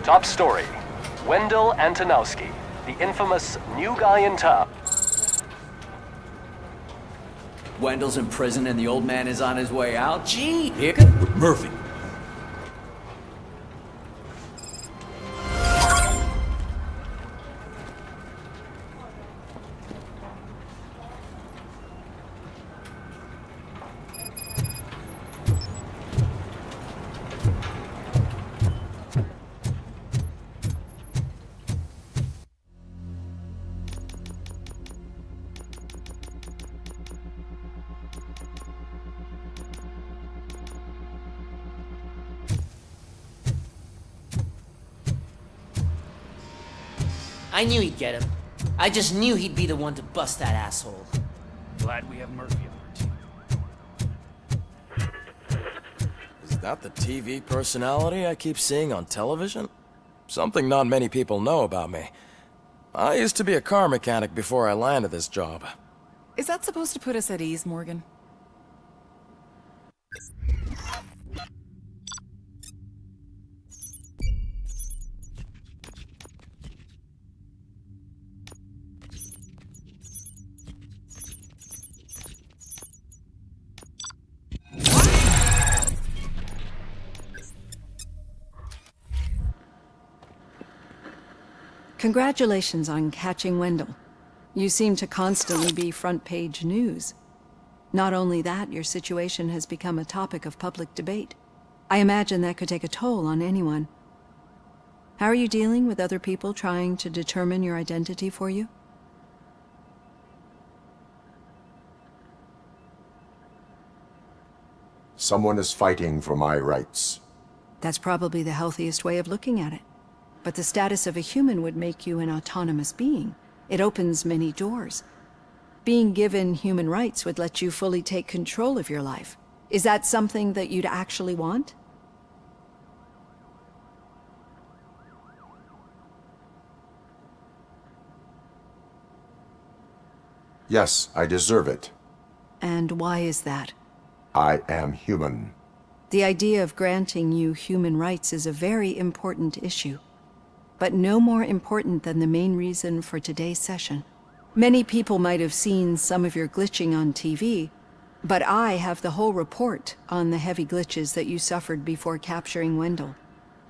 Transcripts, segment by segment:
Top story. Wendell Antonowski, the infamous new guy in town. Wendell's in prison and the old man is on his way out? Gee, here... Murphy. I knew he'd get him. I just knew he'd be the one to bust that asshole. Glad we have Murphy on our team. Is that the TV personality I keep seeing on television? Something not many people know about me. I used to be a car mechanic before I landed this job. Is that supposed to put us at ease, Morgan? Congratulations on catching Wendell. You seem to constantly be front-page news. Not only that, your situation has become a topic of public debate. I imagine that could take a toll on anyone. How are you dealing with other people trying to determine your identity for you? Someone is fighting for my rights. That's probably the healthiest way of looking at it. But the status of a human would make you an autonomous being. It opens many doors. Being given human rights would let you fully take control of your life. Is that something that you'd actually want? Yes, I deserve it. And why is that? I am human. The idea of granting you human rights is a very important issue. But no more important than the main reason for today's session. Many people might have seen some of your glitching on TV, but I have the whole report on the heavy glitches that you suffered before capturing Wendell.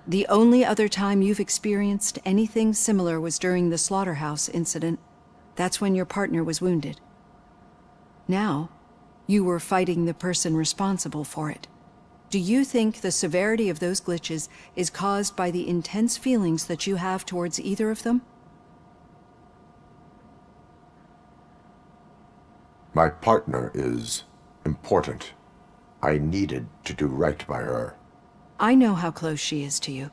The only other time you've experienced anything similar was during the slaughterhouse incident. That's when your partner was wounded. Now, you were fighting the person responsible for it. Do you think the severity of those glitches is caused by the intense feelings that you have towards either of them? My partner is important. I needed to do right by her. I know how close she is to you.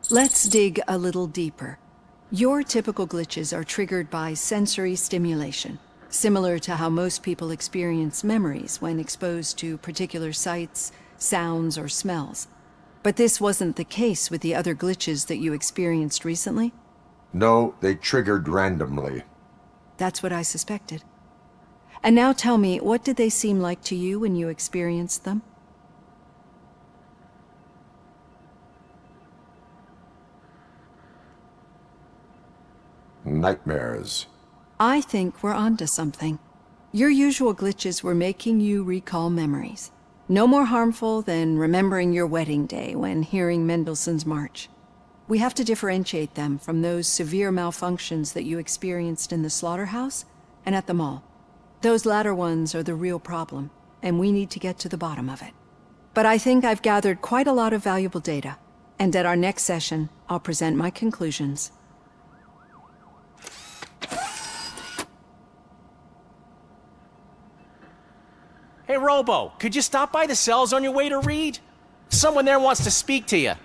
Let's dig a little deeper. Your typical glitches are triggered by sensory stimulation, similar to how most people experience memories when exposed to particular sights, sounds, or smells. But this wasn't the case with the other glitches that you experienced recently? No, they triggered randomly. That's what I suspected. And now tell me, what did they seem like to you when you experienced them? Nightmares. I think we're onto something. Your usual glitches were making you recall memories. No more harmful than remembering your wedding day when hearing Mendelssohn's March. We have to differentiate them from those severe malfunctions that you experienced in the slaughterhouse and at the mall. Those latter ones are the real problem, and we need to get to the bottom of it. But I think I've gathered quite a lot of valuable data, and at our next session, I'll present my conclusions. Hey, Robo, could you stop by the cells on your way to Reed? Someone there wants to speak to you. I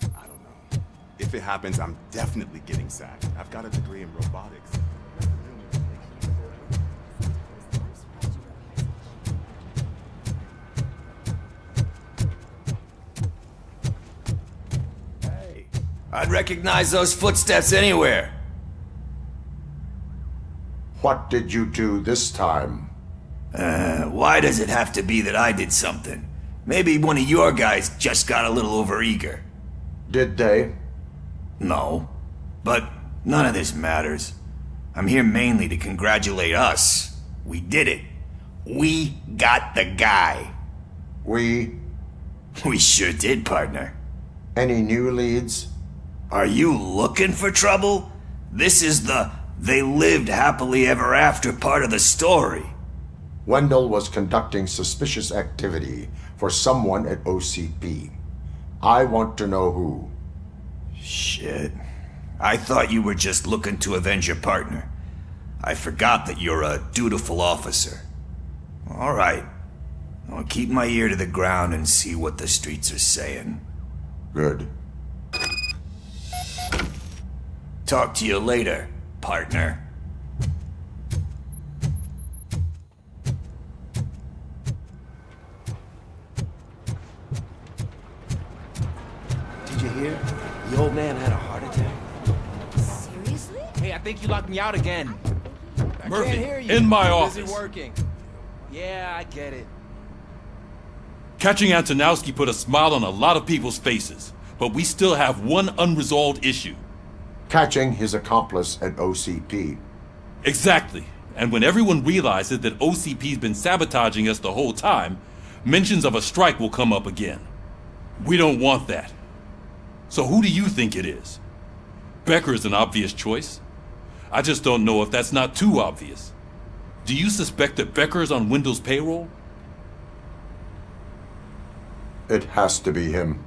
don't know. If it happens, I'm definitely getting sacked. I've got a degree in robotics. I'd recognize those footsteps anywhere. What did you do this time? Why does it have to be that I did something? Maybe one of your guys just got a little overeager. Did they? No. But none of this matters. I'm here mainly to congratulate us. We did it. We got the guy. We? We sure did, partner. Any new leads? Are you looking for trouble? This is the "they lived happily ever after" part of the story. Wendell was conducting suspicious activity for someone at OCP. I want to know who. Shit. I thought you were just looking to avenge your partner. I forgot that you're a dutiful officer. All right. I'll keep my ear to the ground and see what the streets are saying. Good. Talk to you later, partner. Did you hear? The old man had a heart attack. Seriously? Hey, I think you locked me out again. Murphy, Can't hear you. in my I'm office. busy working. Yeah, I get it. Catching Antonowski put a smile on a lot of people's faces, but we still have one unresolved issue. Catching his accomplice at OCP. Exactly. And when everyone realizes that OCP's been sabotaging us the whole time, mentions of a strike will come up again. We don't want that. So who do you think it is? Becker is an obvious choice. I just don't know if that's not too obvious. Do you suspect that Becker is on Wendell's payroll? It has to be him.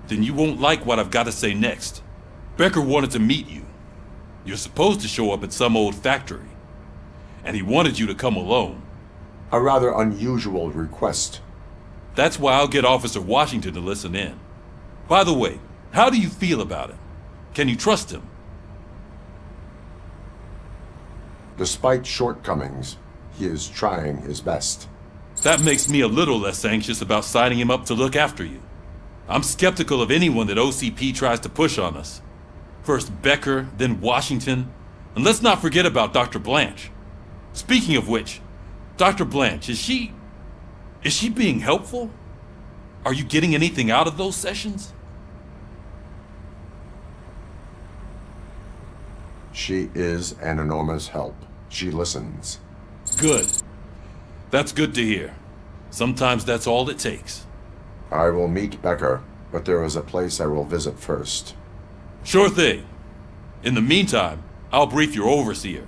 Then you won't like what I've got to say next. Becker wanted to meet you. You're supposed to show up at some old factory. And he wanted you to come alone. A rather unusual request. That's why I'll get Officer Washington to listen in. By the way, how do you feel about him? Can you trust him? Despite shortcomings, he is trying his best. That makes me a little less anxious about signing him up to look after you. I'm skeptical of anyone that OCP tries to push on us. First Becker, then Washington, and let's not forget about Dr. Blanche. Speaking of which, Dr. Blanche, is she being helpful? Are you getting anything out of those sessions? She is an enormous help. She listens. Good. That's good to hear. Sometimes that's all it takes. I will meet Becker, but there is a place I will visit first. Sure thing. In the meantime, I'll brief your overseer.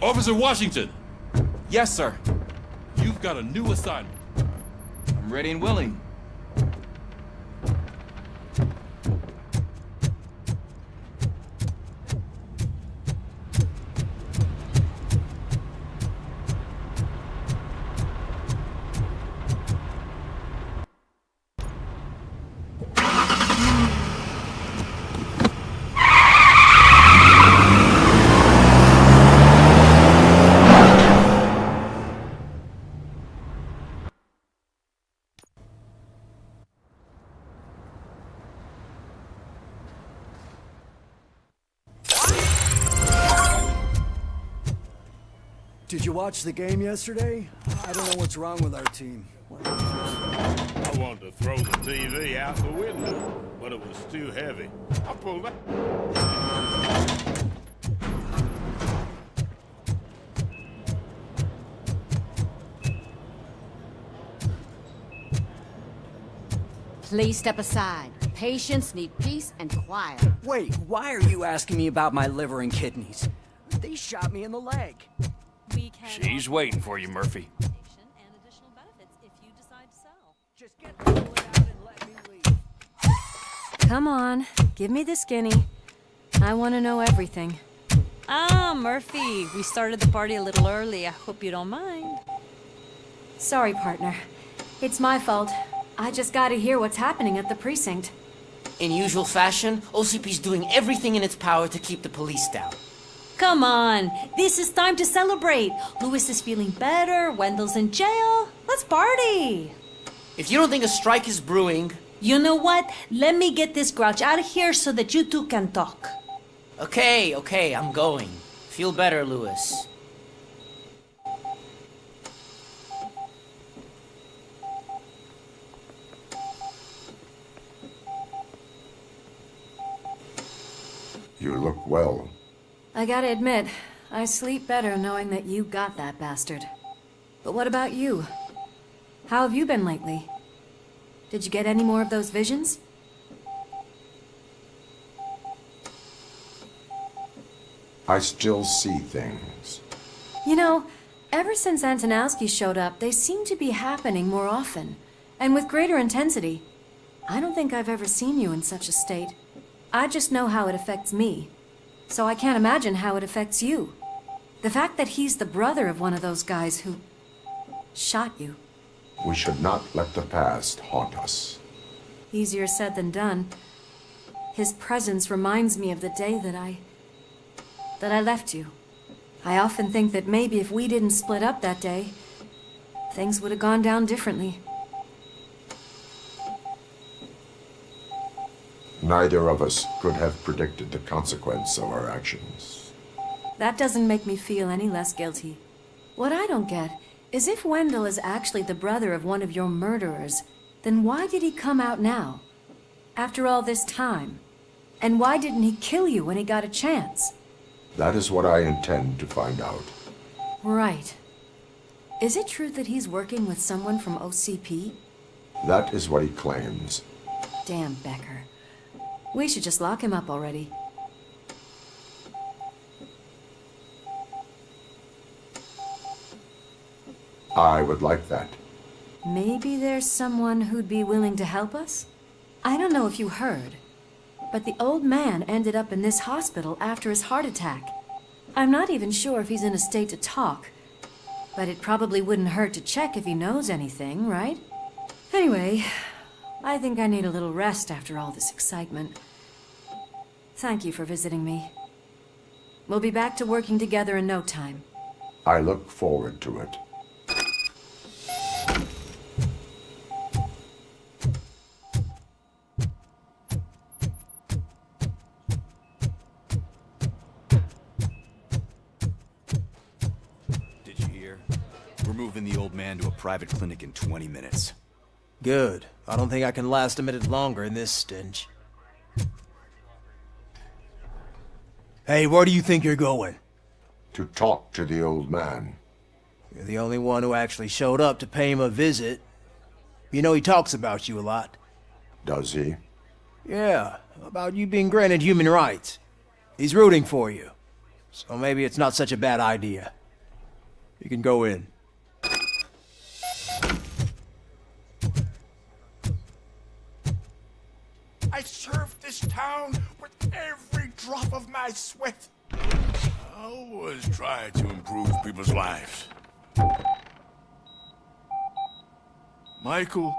Officer Washington! Yes, sir. You've got a new assignment. I'm ready and willing. Did you watch the game yesterday? I don't know what's wrong with our team. I wanted to throw the TV out the window, but it was too heavy. I pulled it. Please step aside. Patients need peace and quiet. Wait, why are you asking me about my liver and kidneys? They shot me in the leg. She's waiting for you, Murphy. Just get the bullet out and let me leave. Come on, give me the skinny. I want to know everything. Ah, Murphy, we started the party a little early. I hope you don't mind. Sorry, partner. It's my fault. I just gotta hear what's happening at the precinct. In usual fashion, OCP's doing everything in its power to keep the police down. Come on, this is time to celebrate. Louis is feeling better, Wendell's in jail. Let's party. If you don't think a strike is brewing... You know what? Let me get this grouch out of here so that you two can talk. Okay, I'm going. Feel better, Lewis. You look well. I gotta admit, I sleep better knowing that you got that bastard. But what about you? How have you been lately? Did you get any more of those visions? I still see things. You know, ever since Antonowski showed up, they seem to be happening more often, and with greater intensity. I don't think I've ever seen you in such a state. I just know how it affects me, so I can't imagine how it affects you. The fact that he's the brother of one of those guys who shot you. We should not let the past haunt us. Easier said than done. His presence reminds me of the day that I left you. I often think that maybe if we didn't split up that day, things would have gone down differently. Neither of us could have predicted the consequence of our actions. That doesn't make me feel any less guilty. What I don't get is if Wendell is actually the brother of one of your murderers, then why did he come out now? After all this time? And why didn't he kill you when he got a chance? That is what I intend to find out. Right. Is it true that he's working with someone from OCP? That is what he claims. Damn Becker. We should just lock him up already. I would like that. Maybe there's someone who'd be willing to help us? I don't know if you heard, but the old man ended up in this hospital after his heart attack. I'm not even sure if he's in a state to talk, but it probably wouldn't hurt to check if he knows anything, right? Anyway, I think I need a little rest after all this excitement. Thank you for visiting me. We'll be back to working together in no time. I look forward to it. Did you hear? We're moving the old man to a private clinic in 20 minutes. Good. I don't think I can last a minute longer in this stench. Hey, where do you think you're going? To talk to the old man. You're the only one who actually showed up to pay him a visit. You know he talks about you a lot. Does he? Yeah, about you being granted human rights. He's rooting for you. So maybe it's not such a bad idea. You can go in. I served this town with every drop of my sweat. I always try to improve people's lives. Michael,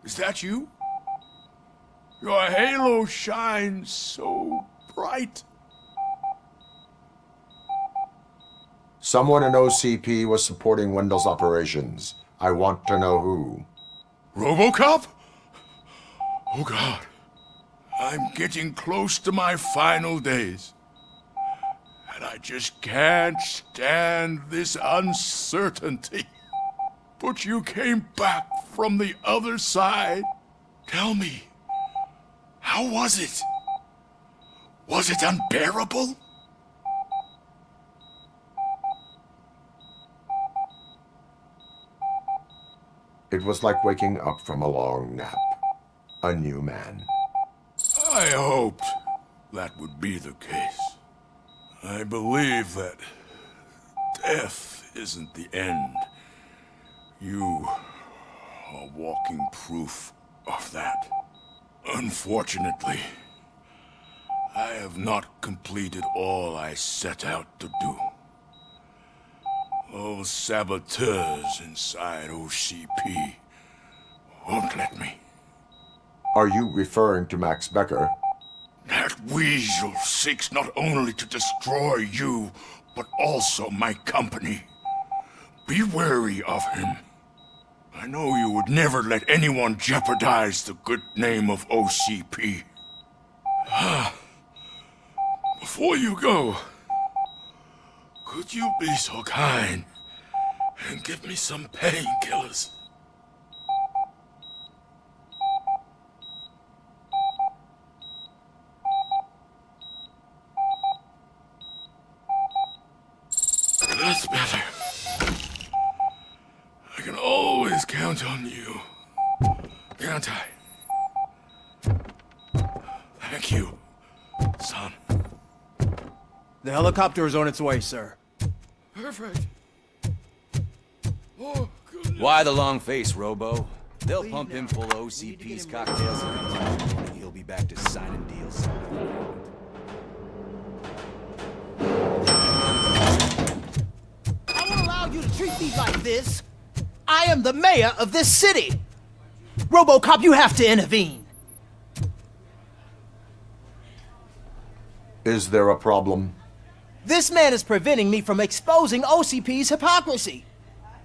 is that you? Your halo shines so bright. Someone in OCP was supporting Wendell's operations. I want to know who. RoboCop? Oh God. I'm getting close to my final days. And I just can't stand this uncertainty. But you came back from the other side. Tell me, how was it? Was it unbearable? It was like waking up from a long nap. A new man. I hoped that would be the case. I believe that death isn't the end. You are walking proof of that. Unfortunately, I have not completed all I set out to do. Those saboteurs inside OCP won't let me. Are you referring to Max Becker? That weasel seeks not only to destroy you, but also my company. Be wary of him. I know you would never let anyone jeopardize the good name of OCP. Before you go, Could you be so kind and give me some painkillers? That's better. I can always count on you. Can't I? Thank you, son. The helicopter is on its way, sir. Perfect. Oh, goodness. Why the long face, Robo? They'll pump him full of OCP's cocktails and he'll be back to signing deals. I won't allow you to treat me like this. I am the mayor of this city. RoboCop, you have to intervene. Is there a problem? This man is preventing me from exposing OCP's hypocrisy.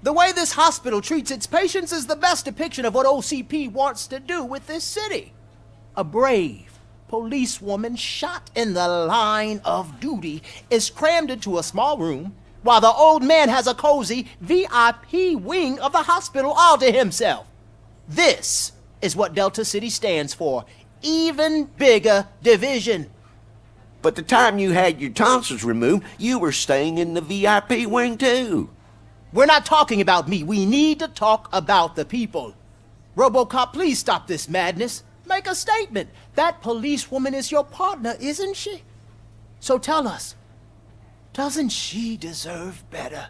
The way this hospital treats its patients is the best depiction of what OCP wants to do with this city. A brave policewoman shot in the line of duty is crammed into a small room while the old man has a cozy VIP wing of the hospital all to himself. This is what Delta City stands for. Even bigger division. But the time you had your tonsils removed, you were staying in the VIP wing too. We're not talking about me. We need to talk about the people. RoboCop, please stop this madness. Make a statement. That policewoman is your partner, isn't she? So tell us, doesn't she deserve better?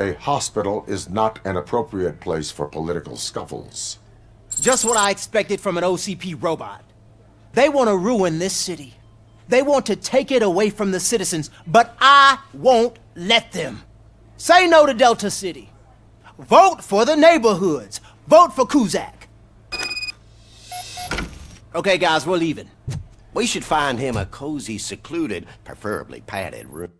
A hospital is not an appropriate place for political scuffles. Just what I expected from an OCP robot. They want to ruin this city. They want to take it away from the citizens, but I won't let them. Say no to Delta City. Vote for the neighborhoods. Vote for Kuzak. Okay, guys, we're leaving. We should find him a cozy, secluded, preferably padded room.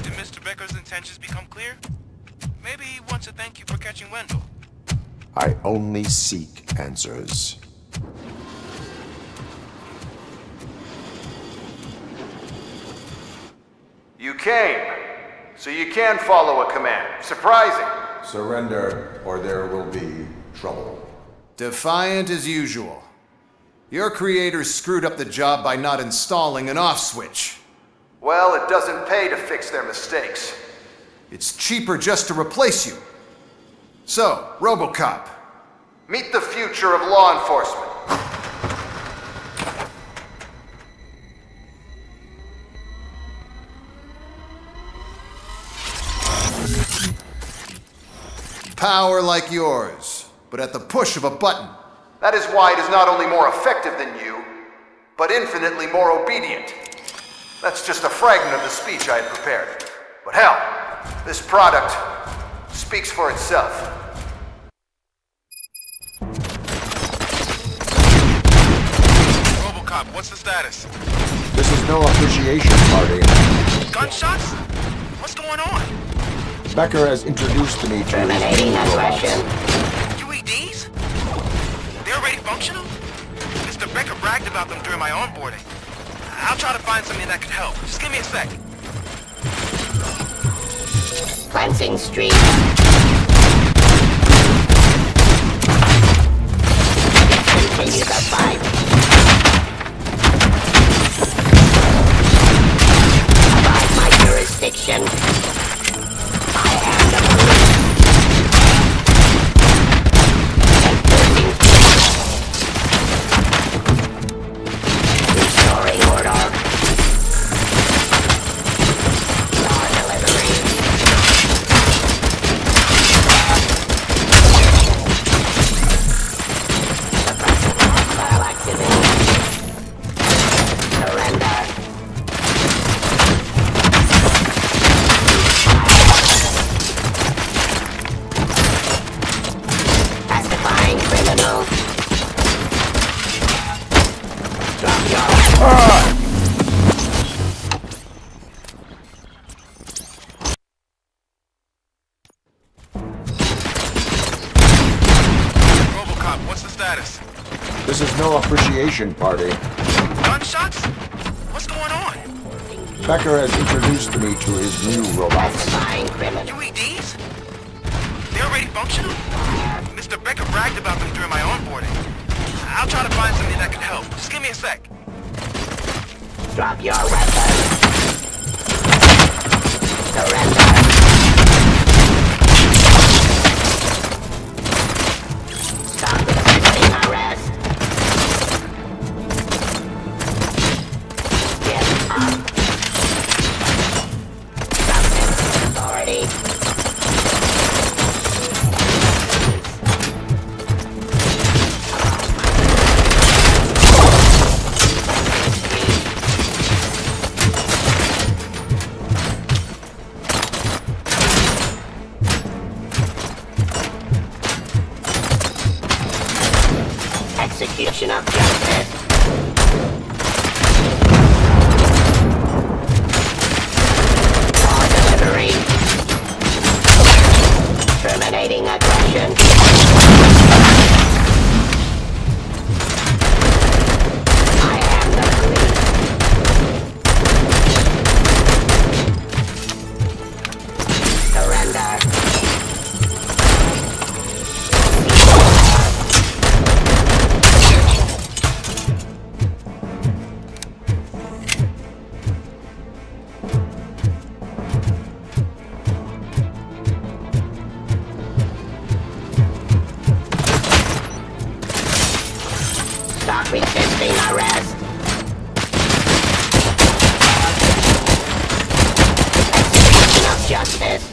Did Mr. Becker's intentions become clear? Maybe he wants to thank you for catching Wendell. I only seek answers. You came, so you can follow a command. Surprising. Surrender, or there will be trouble. Defiant as usual. Your creators screwed up the job by not installing an off switch. Well, it doesn't pay to fix their mistakes. It's cheaper just to replace you. So, RoboCop. Meet the future of law enforcement. Power like yours, but at the push of a button. That is why it is not only more effective than you, but infinitely more obedient. That's just a fragment of the speech I had prepared. But hell, this product speaks for itself. RoboCop, what's the status? This is no appreciation party. Gunshots? What's going on? Becker has introduced me to his new robots. UEDs? They're already functional? Mr. Becker bragged about them during my onboarding. I'll try to find something that could help. Just give me a sec. Cleansing Street. Continue the fight. Abide my jurisdiction. I am the police. RoboCop, what's the status? This is no appreciation party. Gunshots? What's going on? Becker has introduced me to his new robots. UEDs? They're already functional? Mr. Becker bragged about them during my onboarding. I'll try to find something that could help. Just give me a sec. Drop your weapon. Surrender. Stop resisting arrest. Give up. Substance authority. Execution of justice. Law delivery. Terminating aggression. I am the police. Surrender. Stop resisting arrest. Execution of justice.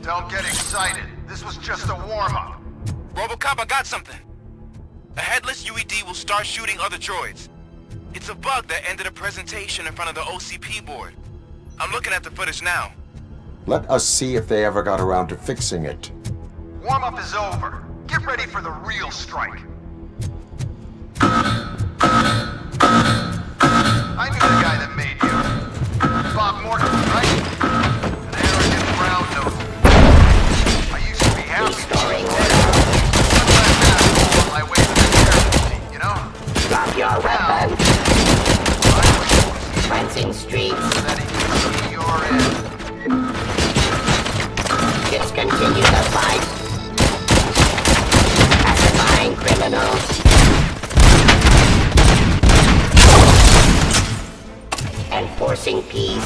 Don't get excited. This was just a warm-up. RoboCop, I got something. A headless UED will start shooting other droids. It's a bug that ended a presentation in front of the OCP board. I'm looking at the footage now. Let us see if they ever got around to fixing it. Warm-up is over. Get ready for the real strike. I knew the guy that made you. Bob Morton, right? An arrogant brown nose. I used to be happy. Restoring order. I waited in carefully, you know? Drop your weapon. Cleansing streets. That he can see your end. Discontinue the fight. Pacifying criminals. Enforcing peace.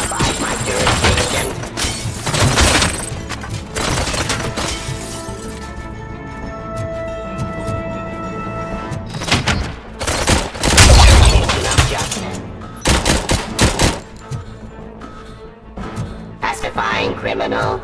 Abide my jurisdiction. Execution of justice. Pacifying criminal.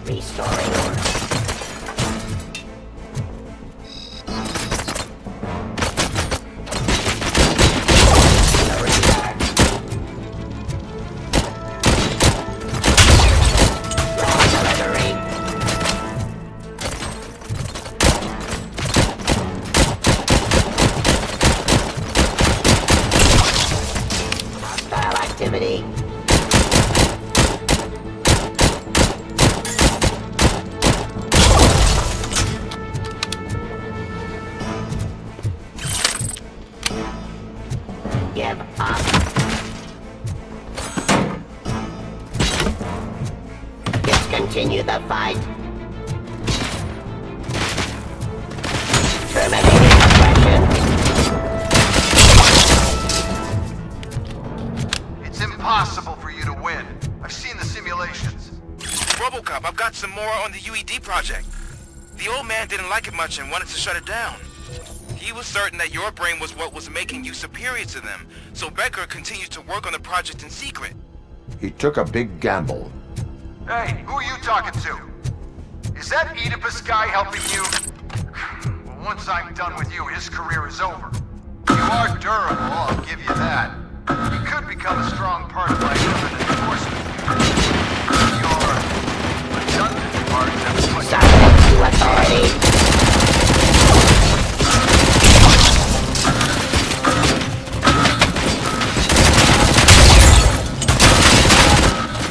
Restoring order. Surrender. Law delivery. Hostile activity. Give up. Discontinue the fight. Terminating aggression. It's impossible for you to win. I've seen the simulations. RoboCop, I've got some more on the UED project. The old man didn't like it much and wanted to shut it down. He was certain that your brain was what was making you superior to them, so Becker continued to work on the project in secret. He took a big gamble. Hey, who are you talking to? Is that Oedipus guy helping you? Well, once I'm done with you, his career is over. You are durable, I'll give you that. You could become a strong part of my government enforcement. Your redundant parts have put Subject to authority.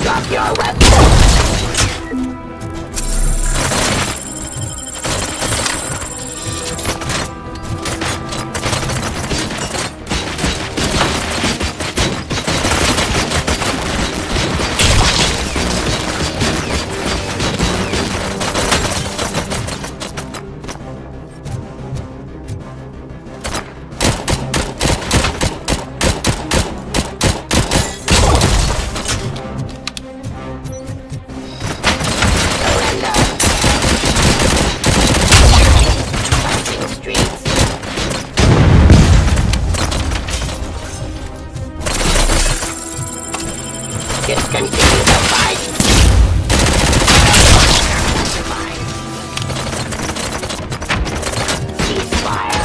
Drop your weapon. Discontinue the fight. Ceasefire.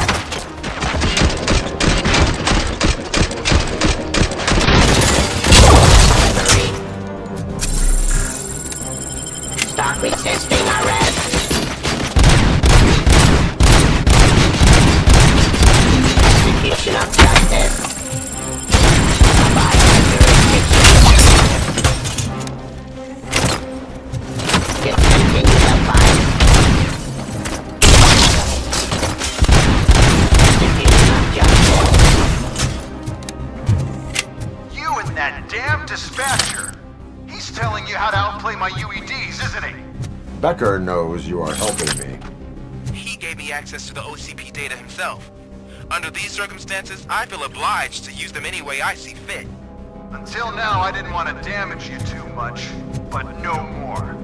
Stop resisting arrest. Execution of justice. That damn dispatcher. He's telling you how to outplay my UEDs, isn't he? Becker knows you are helping me. He gave me access to the OCP data himself. Under these circumstances, I feel obliged to use them any way I see fit. Until now, I didn't want to damage you too much, but no more.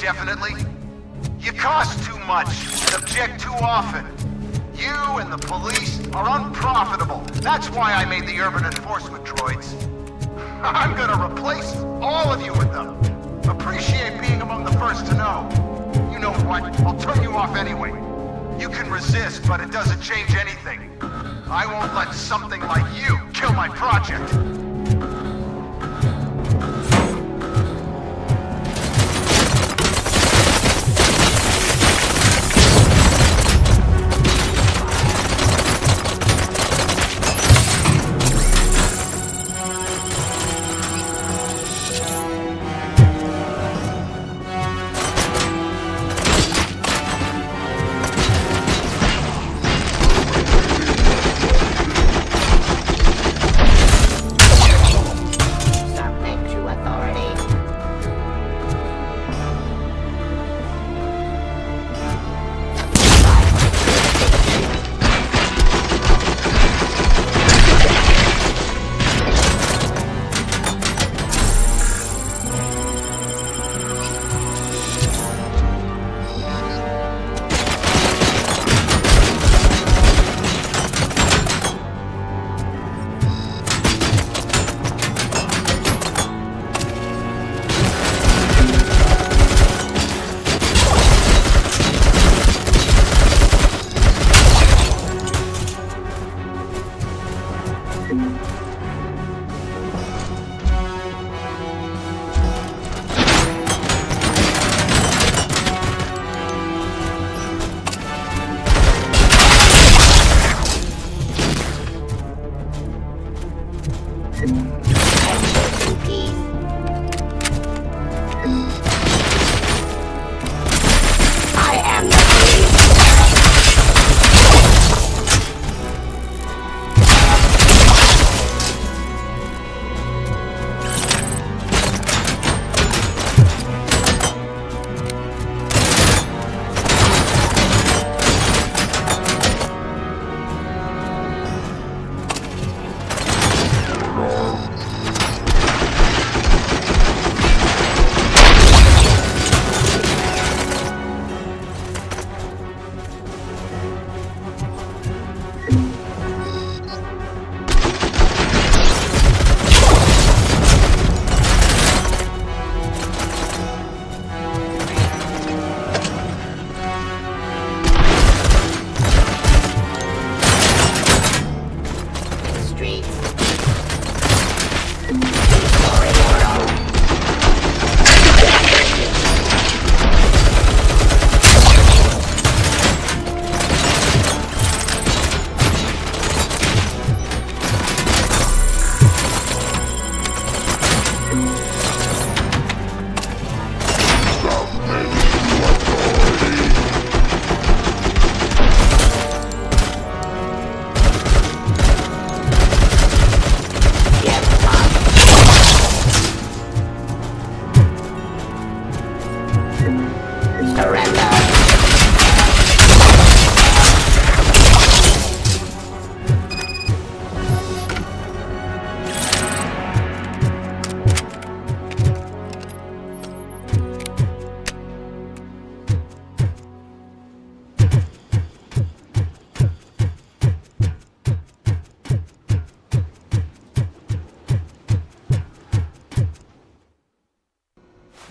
indefinitely? You cost too much and object too often. You and the police are unprofitable. That's why I made the urban enforcement droids. I'm gonna replace all of you with them. Appreciate being among the first to know. You know what? I'll turn you off anyway. You can resist, but it doesn't change anything. I won't let something like you kill my project.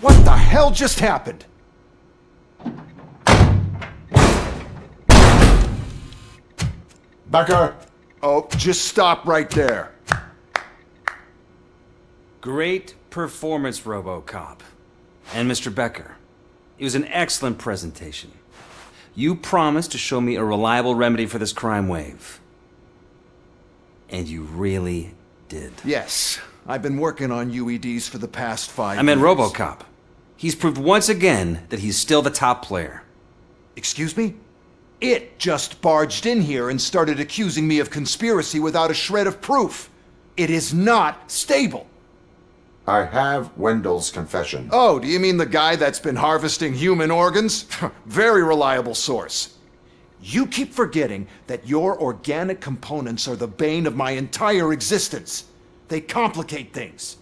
What the hell just happened? Becker! Oh, just stop right there. Great performance, RoboCop. And Mr. Becker, it was an excellent presentation. You promised to show me a reliable remedy for this crime wave. And you really did. Yes, I've been working on UEDs for the past 5 years. I meant RoboCop. He's proved once again that he's still the top player. Excuse me? It just barged in here and started accusing me of conspiracy without a shred of proof. It is not stable. I have Wendell's confession. Oh, do you mean the guy that's been harvesting human organs? Very reliable source. You keep forgetting that your organic components are the bane of my entire existence. They complicate things.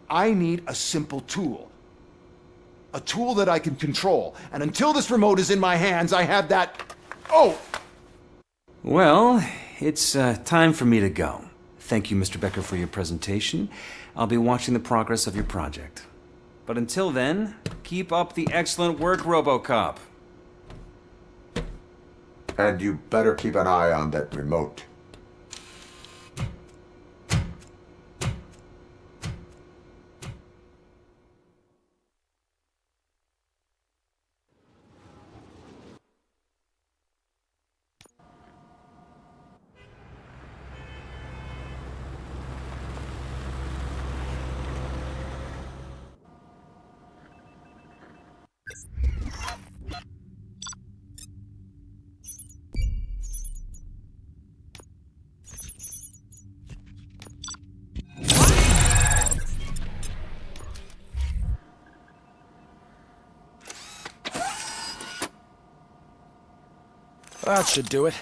I need a simple tool. A tool that I can control. And until this remote is in my hands, I have that... Oh! Well, it's time for me to go. Thank you, Mr. Becker, for your presentation. I'll be watching the progress of your project. But until then, keep up the excellent work, RoboCop. And you better keep an eye on that remote. That should do it.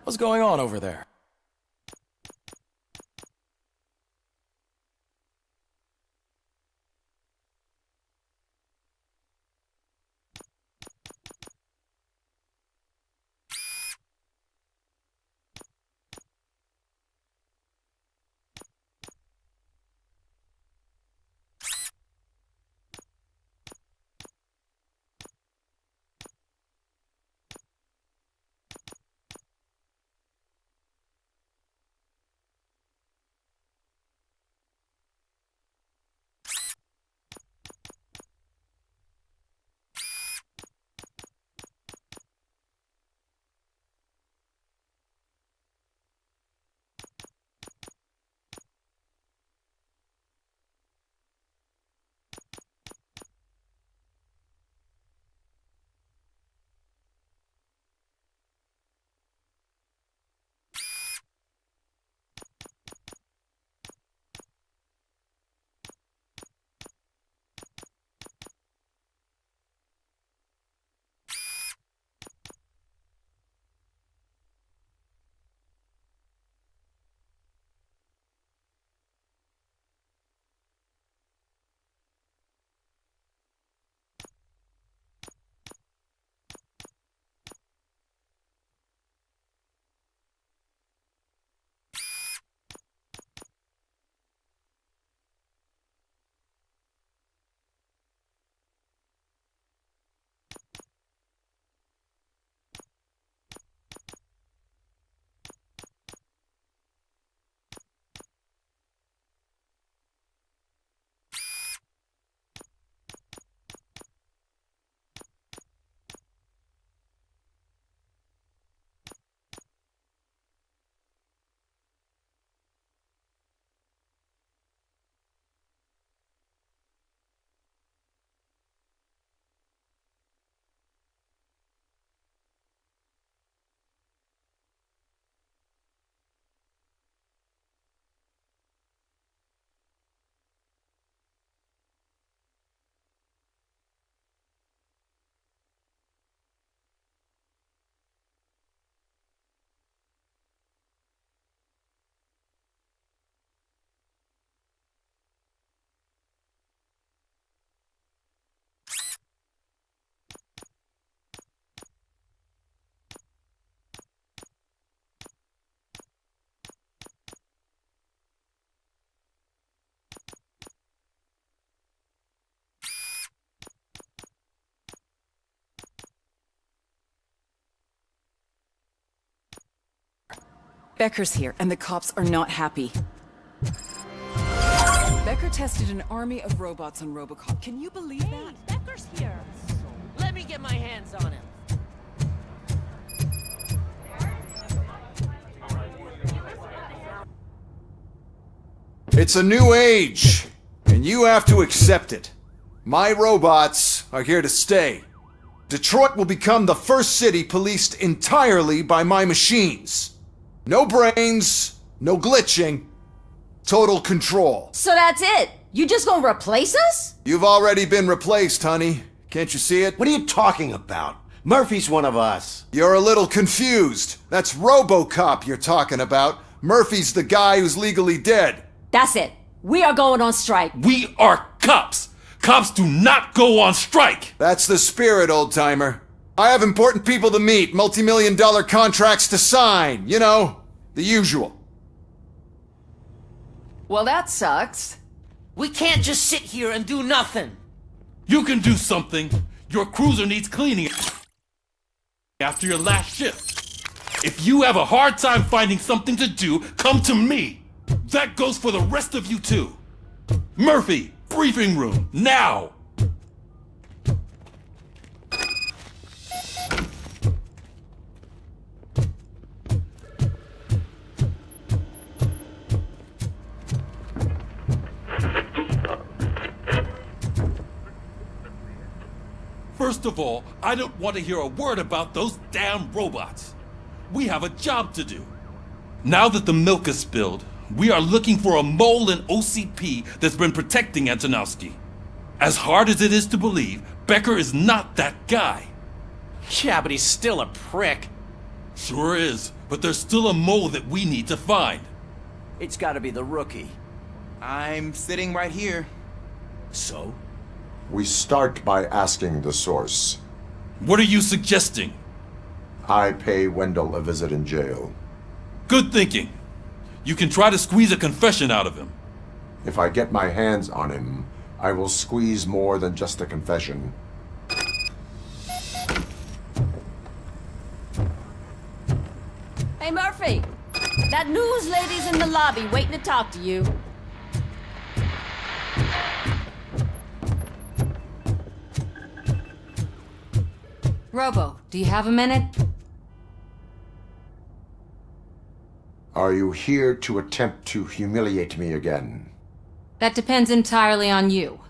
What's going on over there? Becker's here, and the cops are not happy. Becker tested an army of robots on RoboCop. Can you believe that? Becker's here. Let me get my hands on him. It's a new age, and you have to accept it. My robots are here to stay. Detroit will become the first city policed entirely by my machines. No brains, no glitching, total control. So that's it? You just gonna replace us? You've already been replaced, honey. Can't you see it? What are you talking about? Murphy's one of us. You're a little confused. That's RoboCop you're talking about. Murphy's the guy who's legally dead. That's it. We are going on strike. We are cops. Cops do not go on strike. That's the spirit, old-timer. I have important people to meet, multi-million-dollar contracts to sign. You know, the usual. Well, that sucks. We can't just sit here and do nothing. You can do something. Your cruiser needs cleaning after your last shift. If you have a hard time finding something to do, come to me. That goes for the rest of you too. Murphy, briefing room, now! First of all, I don't want to hear a word about those damn robots. We have a job to do. Now that the milk is spilled, we are looking for a mole in OCP that's been protecting Antonowski. As hard as it is to believe, Becker is not that guy. Yeah, but he's still a prick. Sure is, but there's still a mole that we need to find. It's gotta be the rookie. I'm sitting right here. So? We start by asking the source. What are you suggesting? I pay Wendell a visit in jail. Good thinking. You can try to squeeze a confession out of him. If I get my hands on him, I will squeeze more than just a confession. Hey, Murphy. That news lady's in the lobby waiting to talk to you. Robo, do you have a minute? Are you here to attempt to humiliate me again? That depends entirely on you.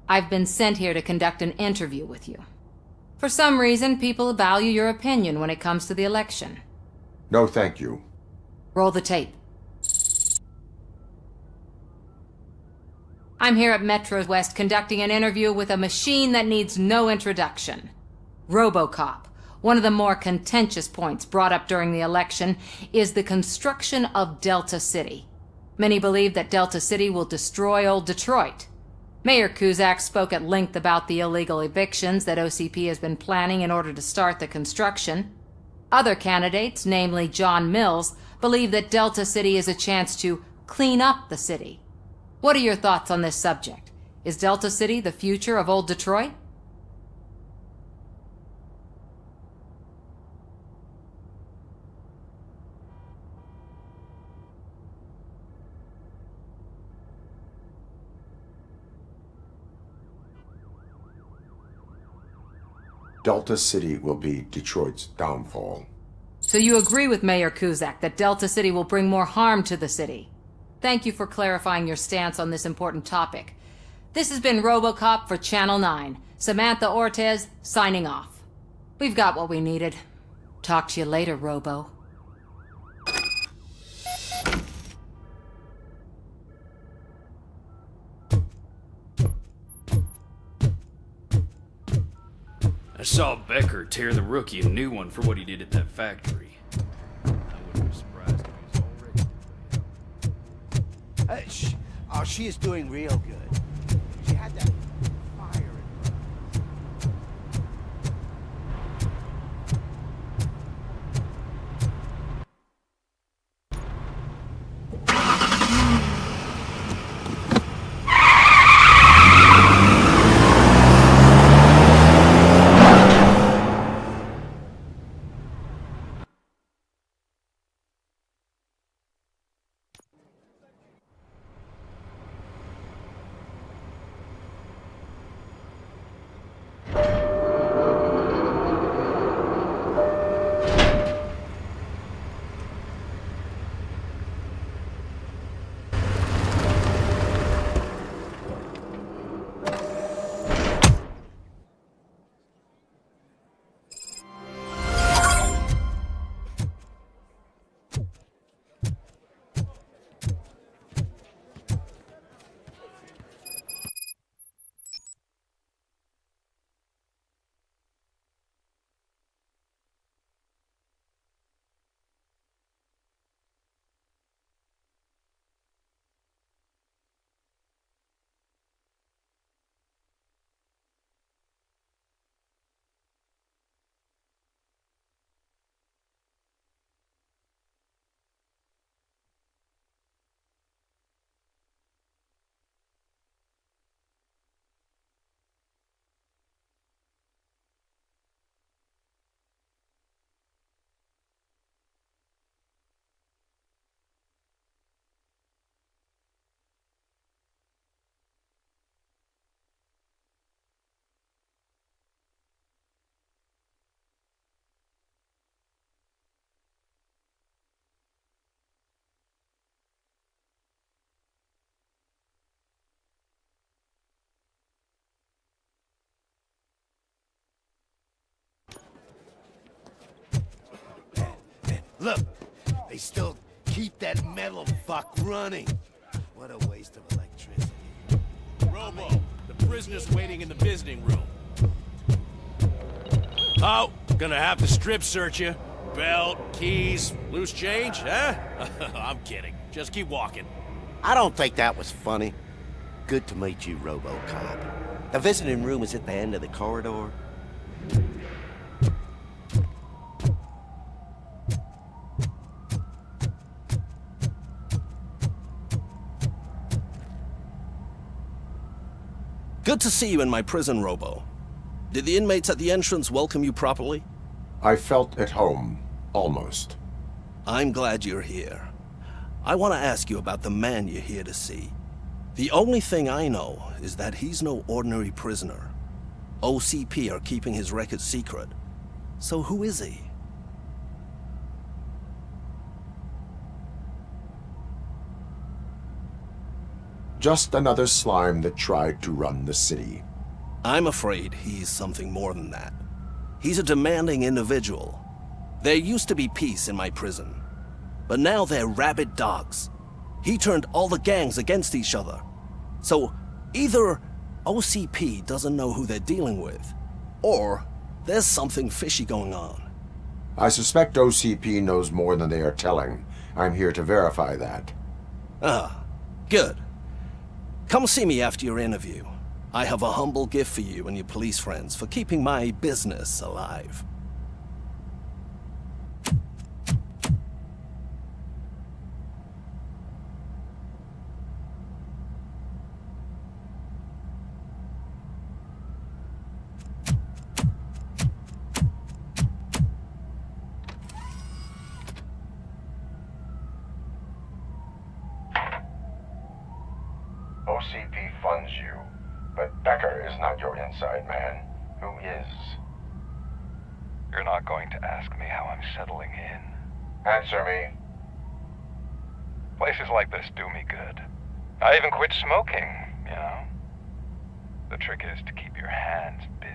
I've been sent here to conduct an interview with you. For some reason, people value your opinion when it comes to the election. No, thank you. Roll the tape. I'm here at Metro West conducting an interview with a machine that needs no introduction. RoboCop. One of the more contentious points brought up during the election is the construction of Delta City. Many believe that Delta City will destroy old Detroit. Mayor Cusack spoke at length about the illegal evictions that OCP has been planning in order to start the construction. Other candidates, namely John Mills, believe that Delta City is a chance to clean up the city. What are your thoughts on this subject? Is Delta City the future of old Detroit? Delta City will be Detroit's downfall. So you agree with Mayor Cusack that Delta City will bring more harm to the city? Thank you for clarifying your stance on this important topic. This has been RoboCop for Channel 9. Samantha Ortez, signing off. We've got what we needed. Talk to you later, Robo. I saw Becker tear the rookie a new one for what he did at that factory. I wouldn't be surprised if he's already... Oh, she is doing real good. She had that fire in her. Look, they still keep that metal fuck running. What a waste of electricity. Robo, the prisoner's waiting in the visiting room. Oh, gonna have to strip search you. Belt, keys, loose change, huh? I'm kidding. Just keep walking. I don't think that was funny. Good to meet you, RoboCop. The visiting room is at the end of the corridor. Good to see you in my prison, Robo. Did the inmates at the entrance welcome you properly? I felt at home, almost. I'm glad you're here. I want to ask you about the man you're here to see. The only thing I know is that he's no ordinary prisoner. OCP are keeping his record secret. So who is he? Just another slime that tried to run the city. I'm afraid he's something more than that. He's a demanding individual. There used to be peace in my prison, but now they're rabid dogs. He turned all the gangs against each other. So either OCP doesn't know who they're dealing with, or there's something fishy going on. I suspect OCP knows more than they are telling. I'm here to verify that. Ah, good. Come see me after your interview. I have a humble gift for you and your police friends for keeping my business alive. OCP funds you, but Becker is not your inside man. Who is? You're not going to ask me how I'm settling in. Answer me. Places like this do me good. I even quit smoking, you know. The trick is to keep your hands busy.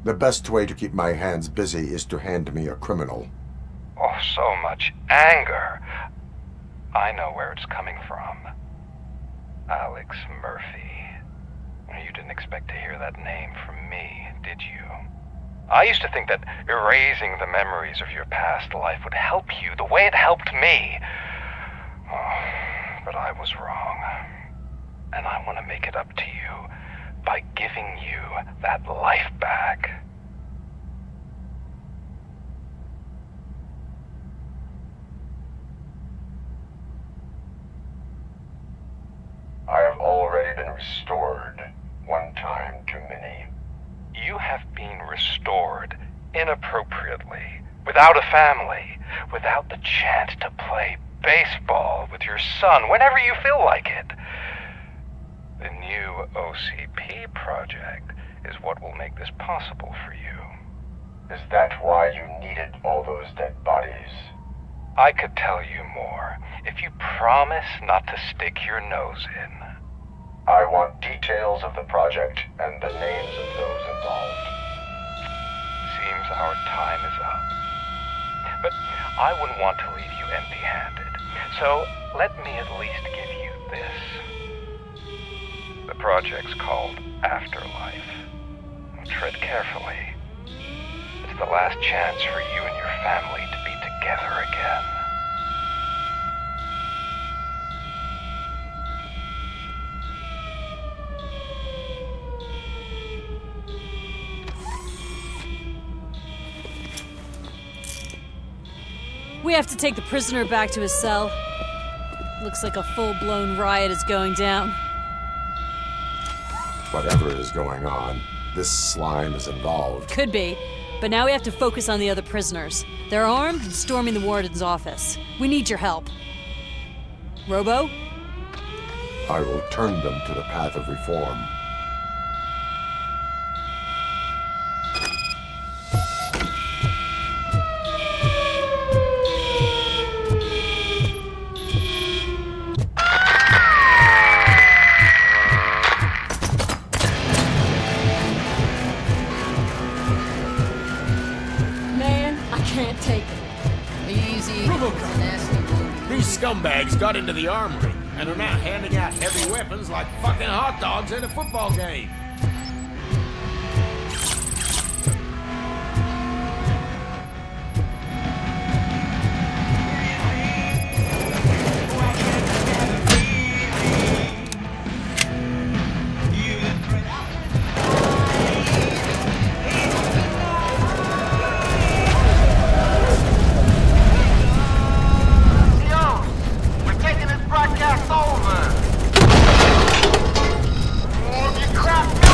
The best way to keep my hands busy is to hand me a criminal. Oh, so much anger. I know where it's coming from. Alex Murphy. You didn't expect to hear that name from me, did you? I used to think that erasing the memories of your past life would help you the way it helped me. Oh, but I was wrong. And I want to make it up to you by giving you that life back. I have already been restored. One time too many. You have been restored inappropriately, without a family, without the chance to play baseball with your son whenever you feel like it. The new OCP project is what will make this possible for you. Is that why you needed all those dead bodies? I could tell you more if you promise not to stick your nose in. I want details of the project and the names of those involved. Seems our time is up. But I wouldn't want to leave you empty-handed, so let me at least give you this. The project's called Afterlife. Tread carefully. It's the last chance for you and your family to be together again. We have to take the prisoner back to his cell. Looks like a full-blown riot is going down. Whatever is going on, this slime is involved. Could be, but now we have to focus on the other prisoners. They're armed and storming the warden's office. We need your help. Robo? I will turn them to the path of reform. can't take it. Easy. RoboCop. These scumbags got into the armory and are now handing out heavy weapons like fucking hot dogs at a football game. Teyon, we're taking this broadcast over. Oh, you crap!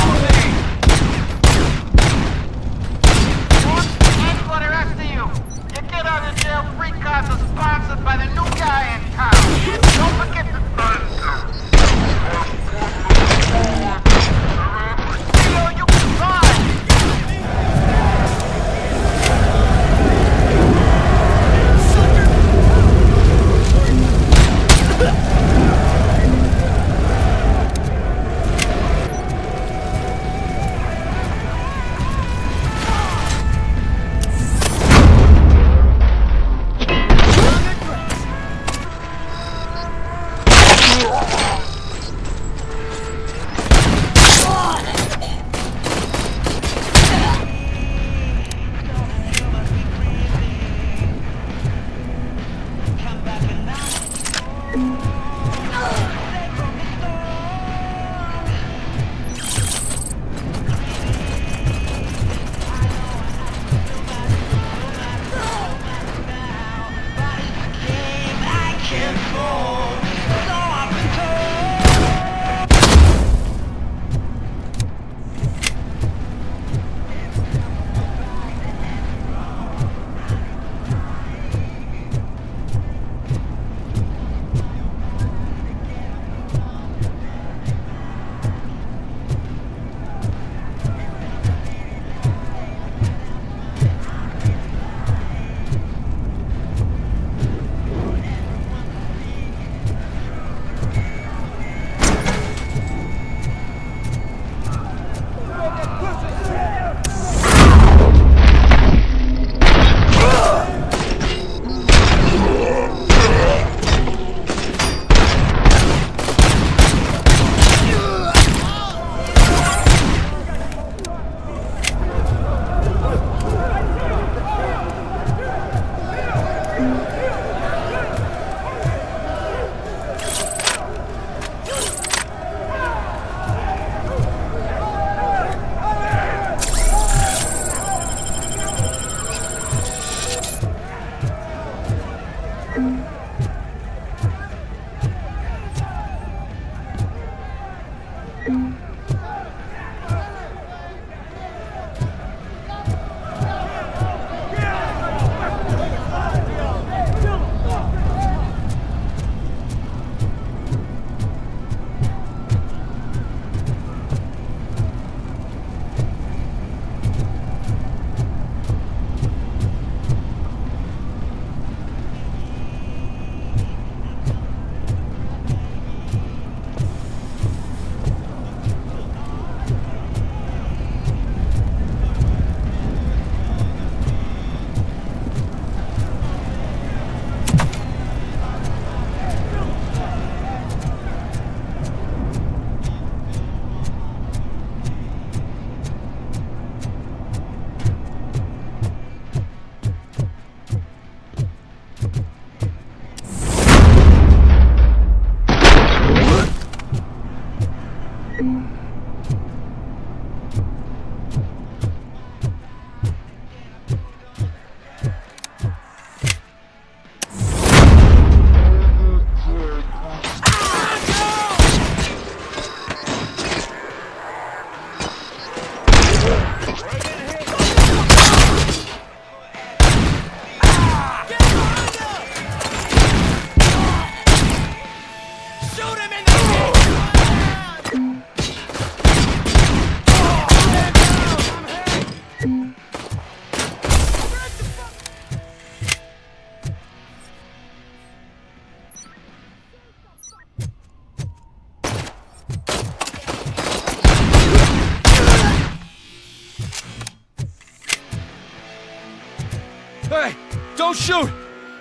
Hey, don't shoot!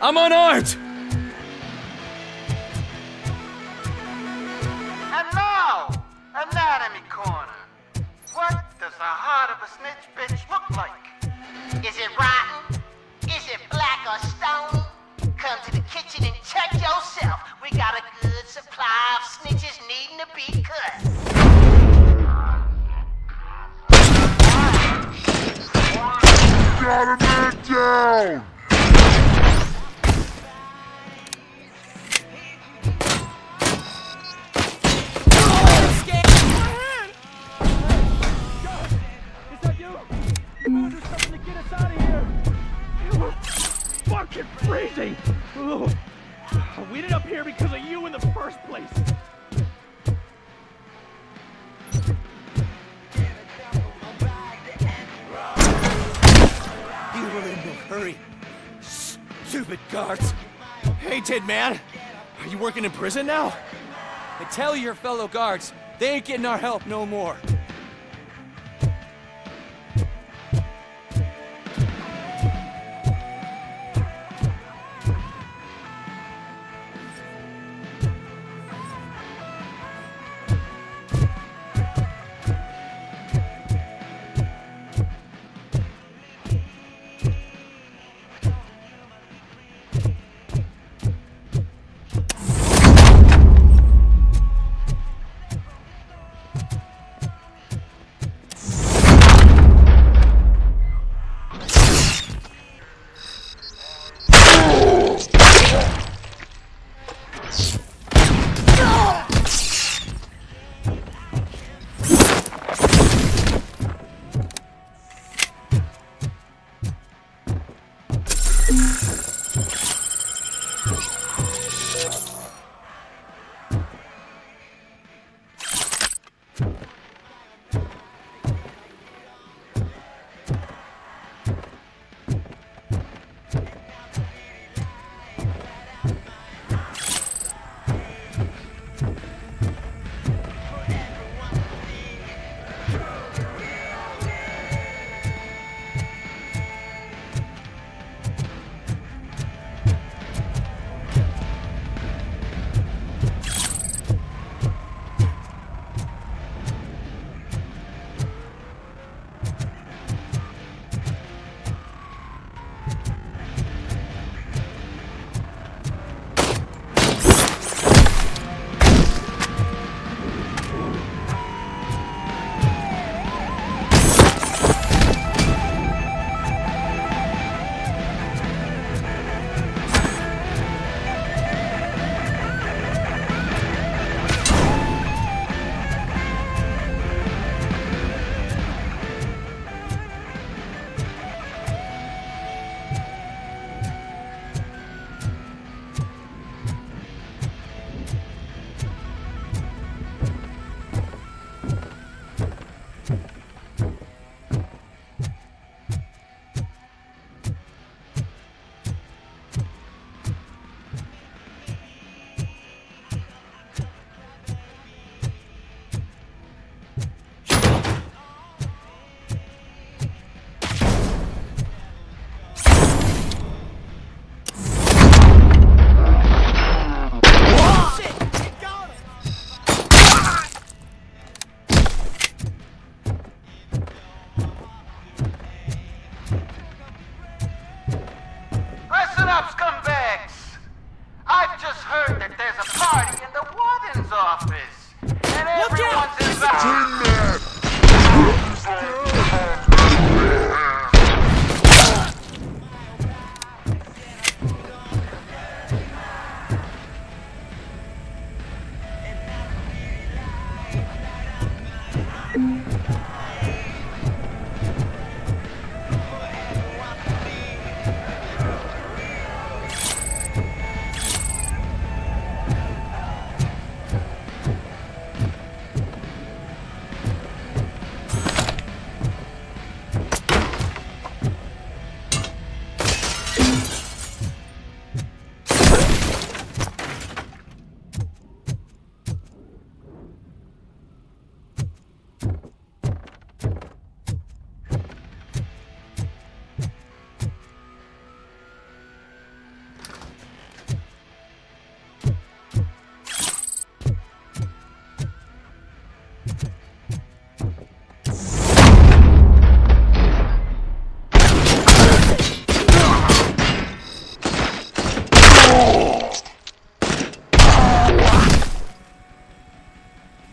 I'm unarmed! And now, Anatomy Corner. What does the heart of a snitch bitch look like? Is it rotten? Is it black or stony? Come to the kitchen and check yourself. We got a good supply of snitches needing to be cut. Got a man down! Fucking freezing! Ugh. We ended up here because of you in the first place. You were in no hurry. Stupid guards. Hey, Tid man, are you working in prison now? And tell your fellow guards, they ain't getting our help no more.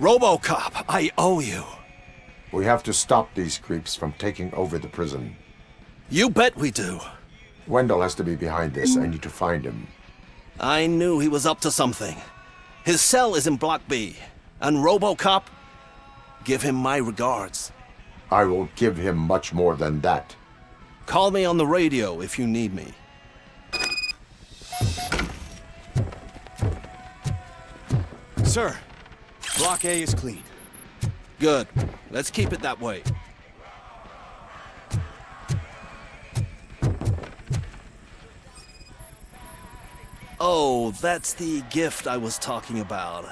RoboCop, I owe you. We have to stop these creeps from taking over the prison. You bet we do. Wendell has to be behind this. I need to find him. I knew he was up to something. His cell is in Block B. And RoboCop, give him my regards. I will give him much more than that. Call me on the radio if you need me. Sir, Block A is clean. Good. Let's keep it that way. Oh, that's the gift I was talking about.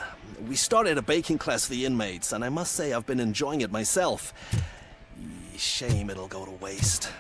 We started a baking class for the inmates, and I must say I've been enjoying it myself. Shame it'll go to waste.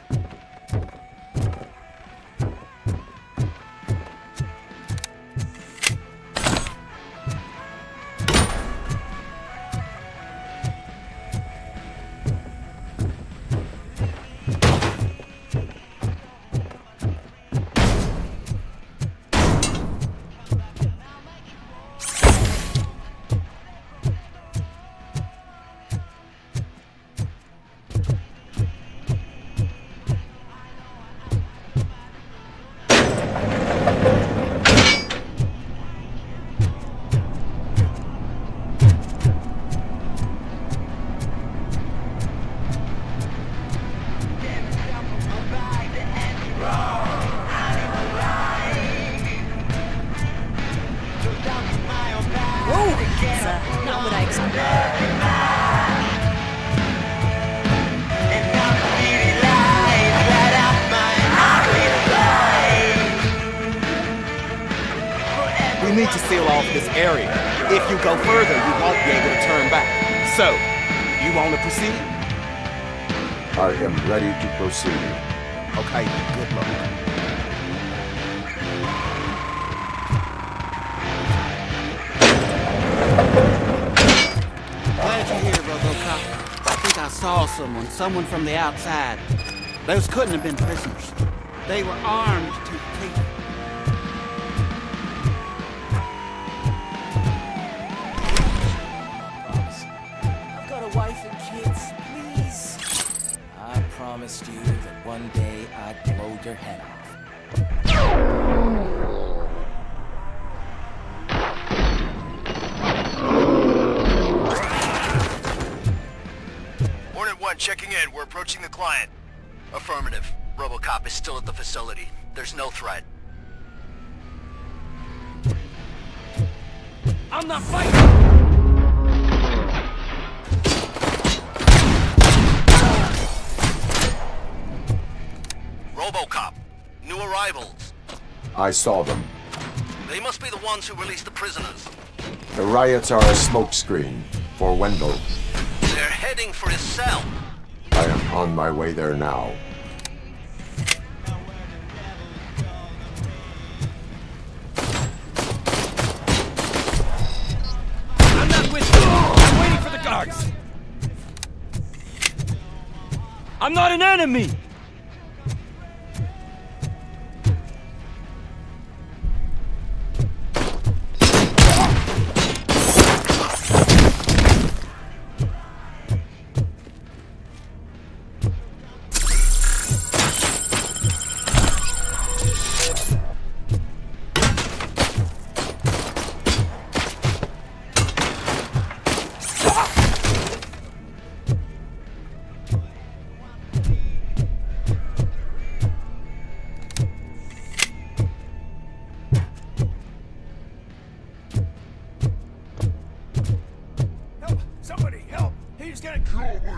Not what I expected. We need to seal off this area. If you go further, you won't be able to turn back. So, you want to proceed? I am ready to proceed. Okay, good luck. Glad you're here, RoboCop. I think I saw someone from the outside. Those couldn't have been prisoners. They were armed to the teeth. I've got a wife and kids, please. I promised you that one day I'd blow your head off. Hornet 1 checking in. We're approaching the client. Affirmative. RoboCop is still at the facility. There's no threat. I'm not fighting! RoboCop. New arrivals. I saw them. They must be the ones who released the prisoners. The riots are a smokescreen for Wendell. They're heading for his cell. I am on my way there now. I'm not with you! I'm waiting for the guards! I'm not an enemy! Somebody help! He's gonna kill me!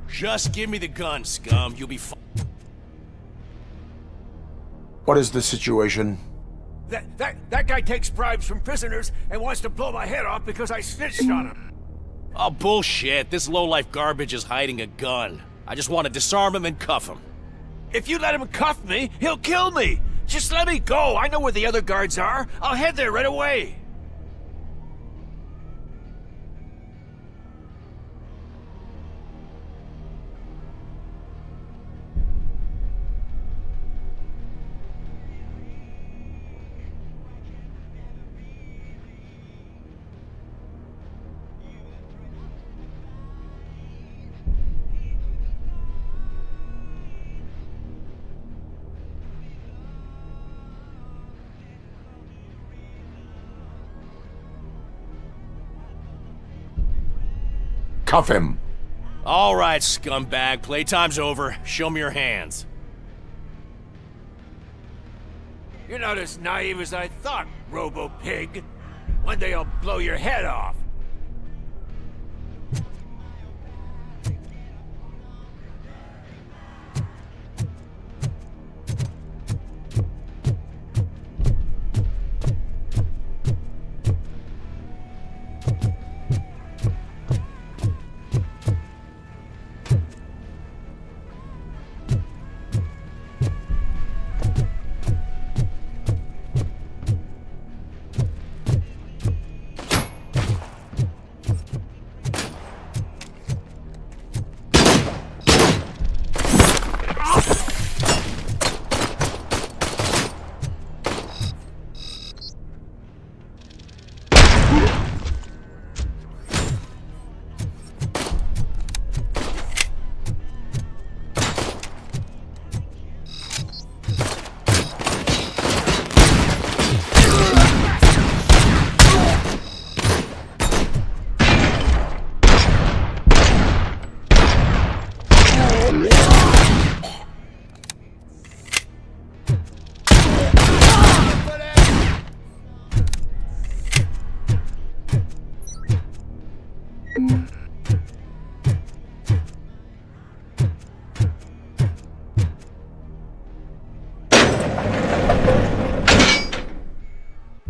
Just give me the gun, scum. You'll be fine. What is the situation? That guy takes bribes from prisoners and wants to blow my head off because I snitched on him. Oh, bullshit. This lowlife garbage is hiding a gun. I just want to disarm him and cuff him. If you let him cuff me, he'll kill me. Just let me go. I know where the other guards are. I'll head there right away. Cuff him. All right, scumbag. Playtime's over. Show me your hands. You're not as naive as I thought, Robo-Pig. One day I'll blow your head off.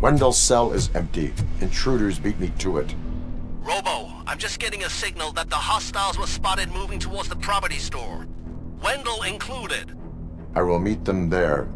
Wendell's cell is empty. Intruders beat me to it. Robo, I'm just getting a signal that the hostiles were spotted moving towards the property store. Wendell included. I will meet them there.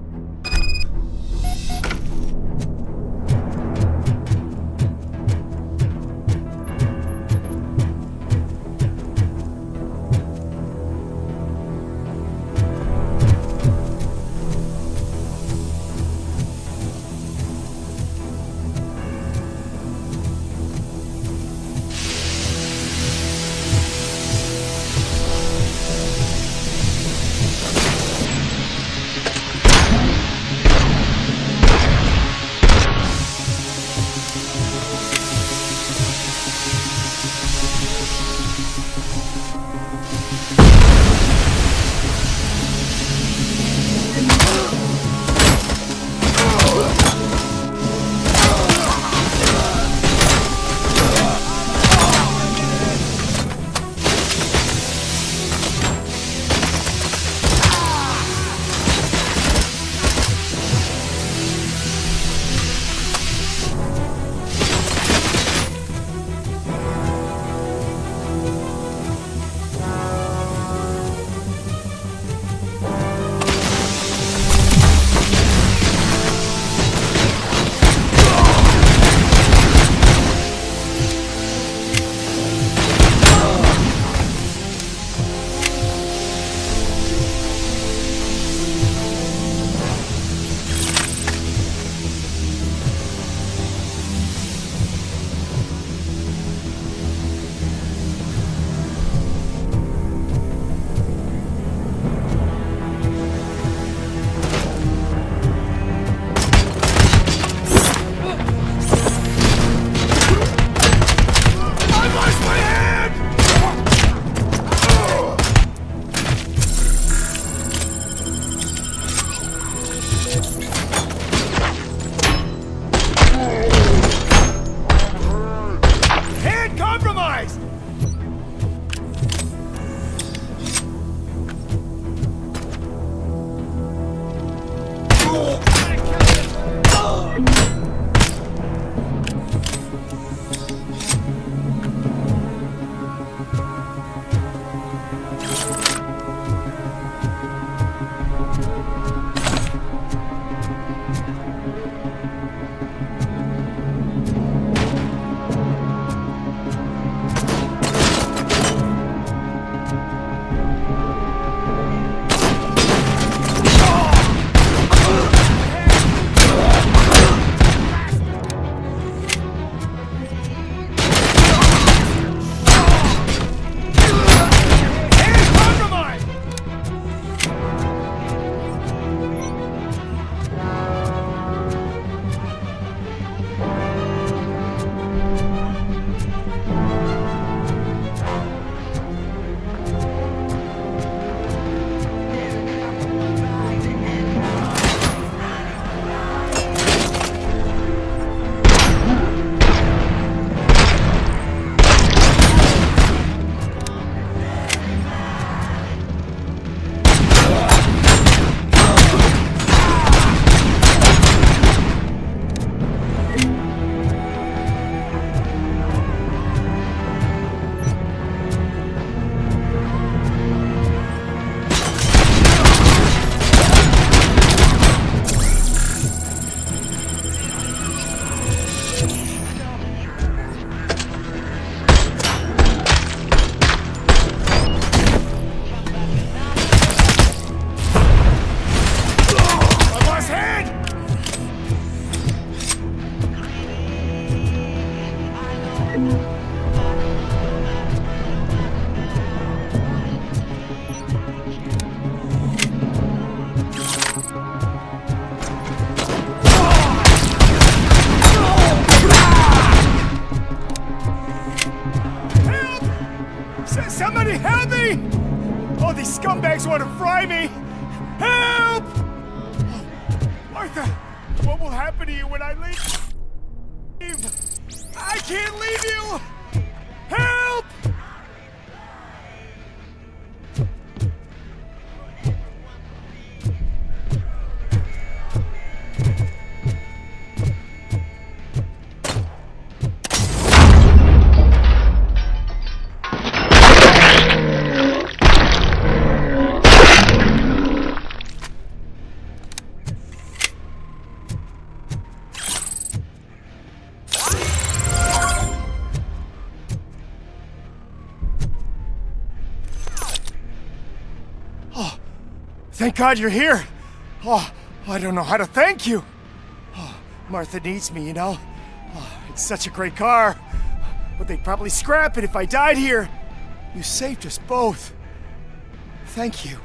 Somebody help me! Oh, these scumbags want to fry me! Help! Martha, what will happen to you when I leave? I can't leave you! Help! Thank God you're here. Oh, I don't know how to thank you. Oh, Martha needs me, you know. Oh, it's such a great car. But they'd probably scrap it if I died here. You saved us both. Thank you.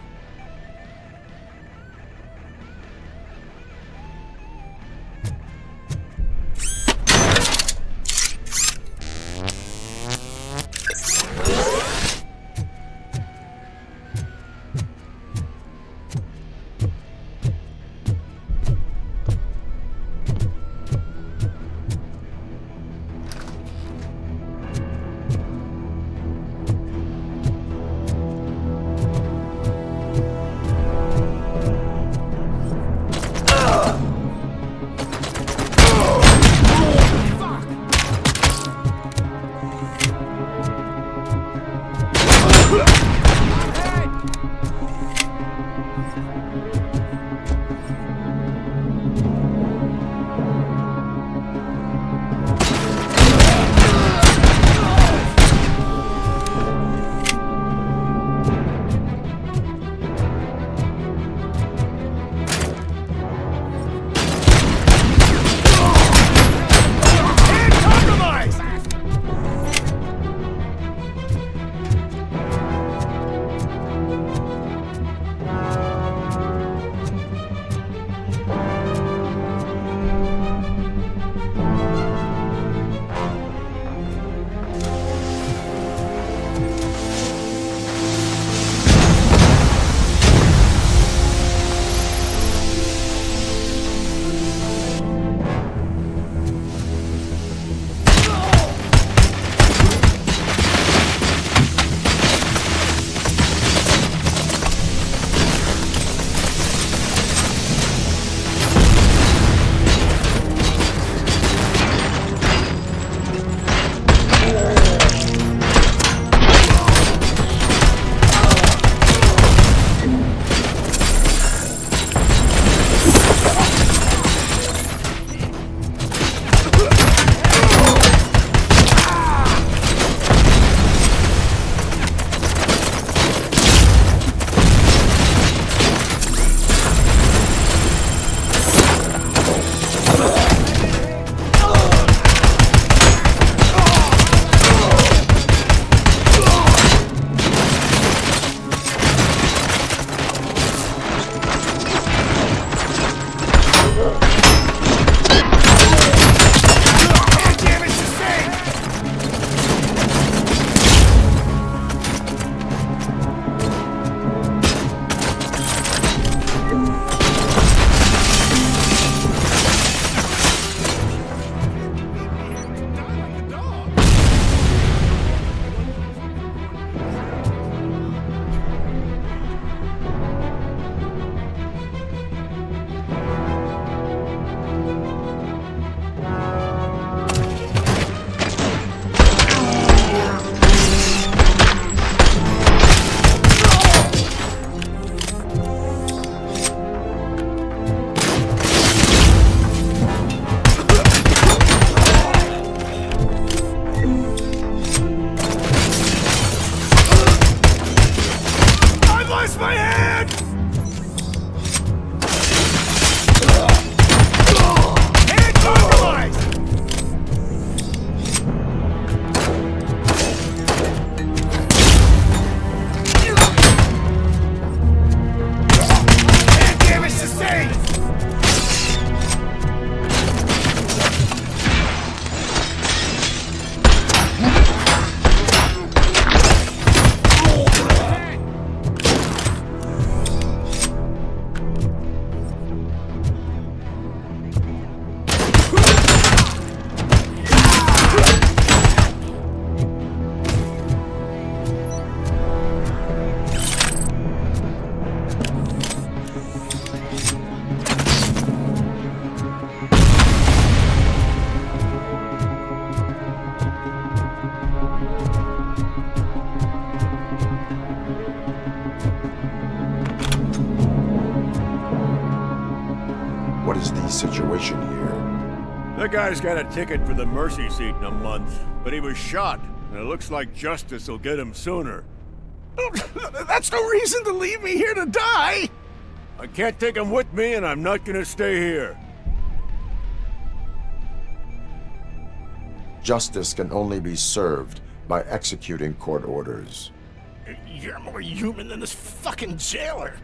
situation here. That guy's got a ticket for the mercy seat in a month, but he was shot, and it looks like justice will get him sooner. That's no reason to leave me here to die! I can't take him with me, and I'm not gonna stay here. Justice can only be served by executing court orders. You're more human than this fucking jailer.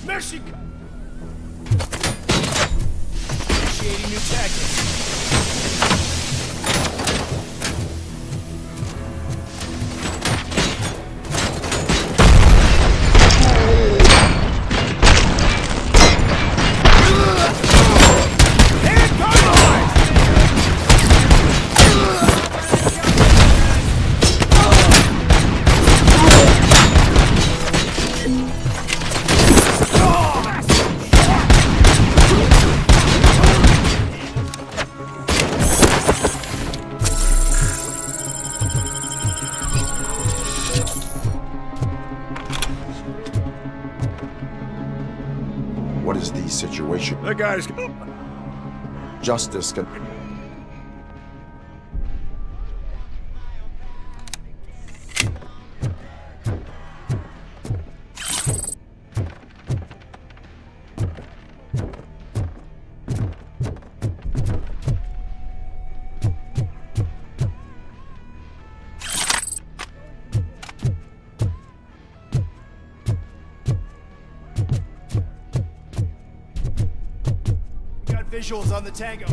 Mercy! Initiating new tactics. What is the situation? That guy's... Justice can... Visuals on the Tango.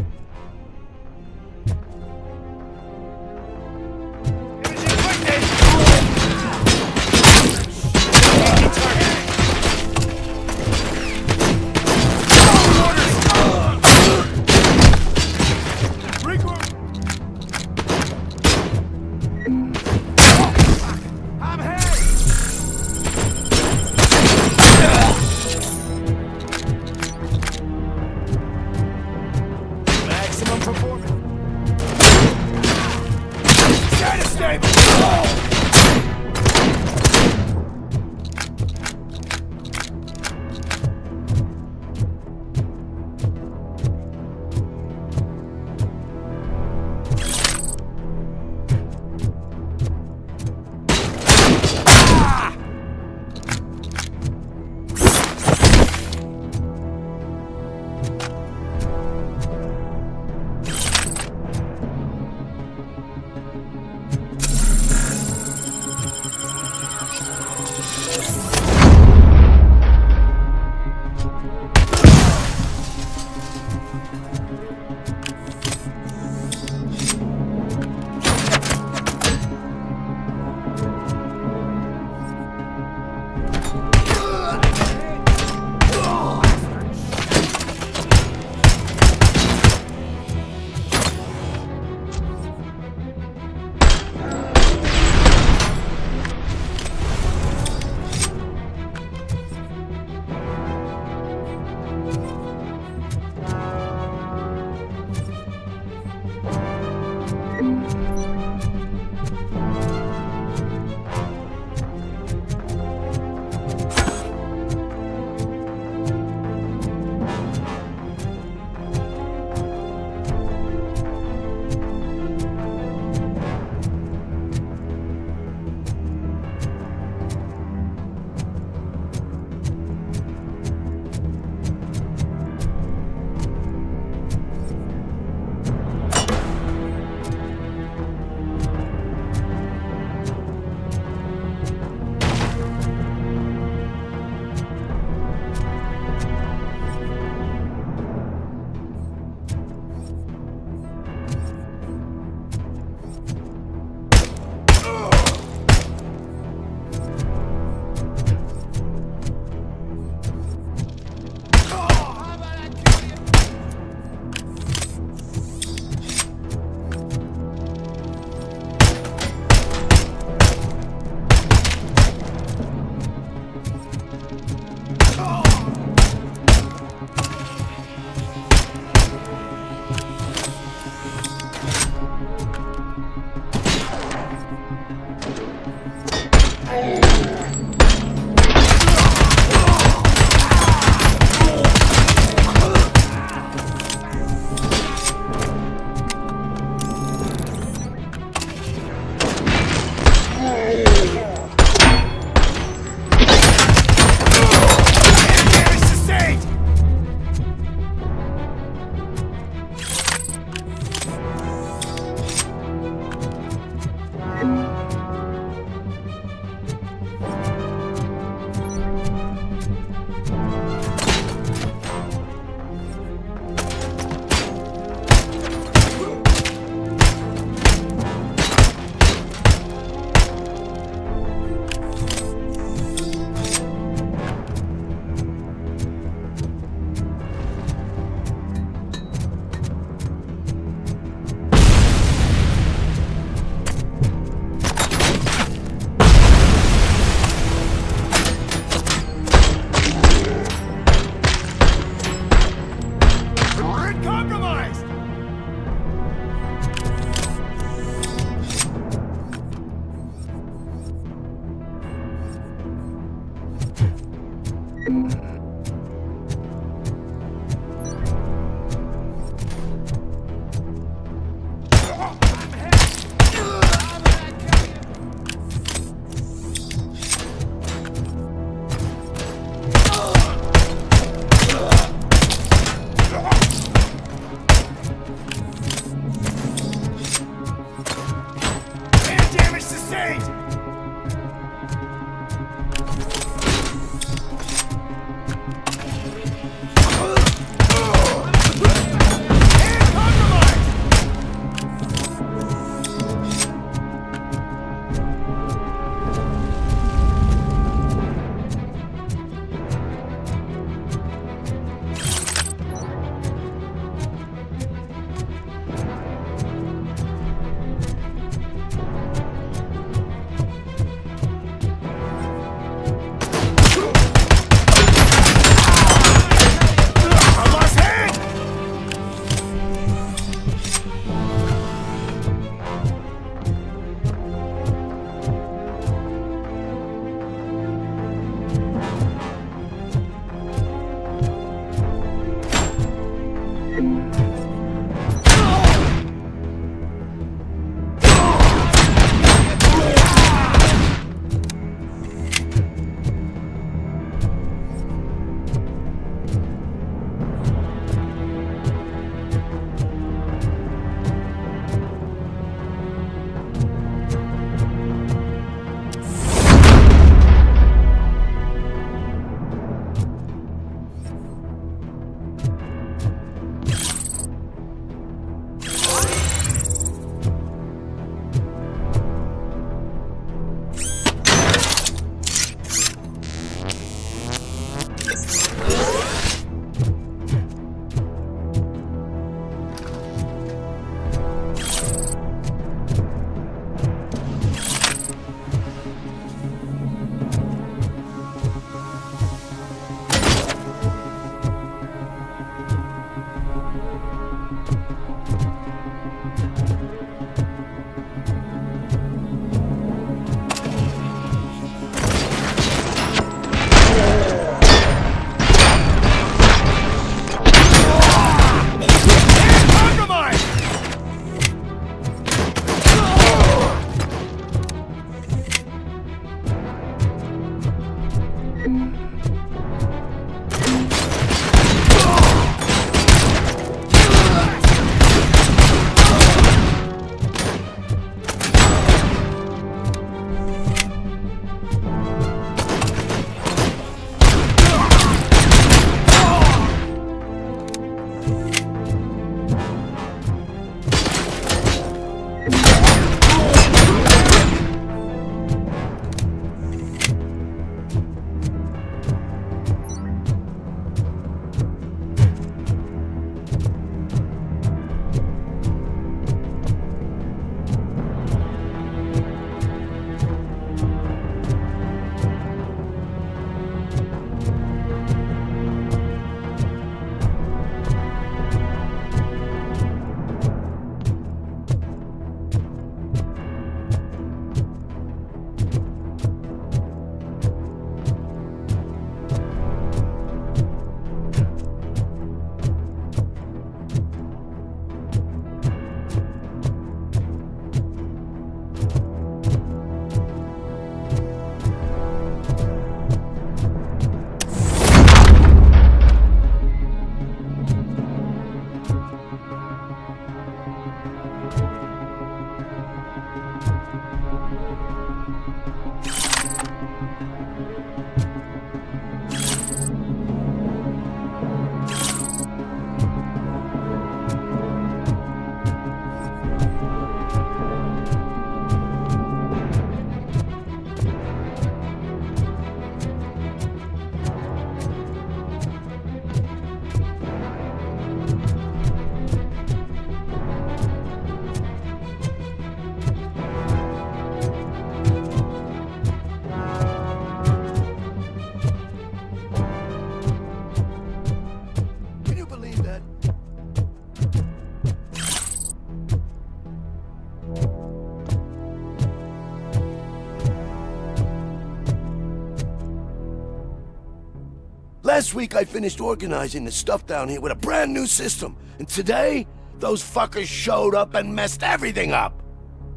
Last week I finished organizing the stuff down here with a brand new system. And today, those fuckers showed up and messed everything up.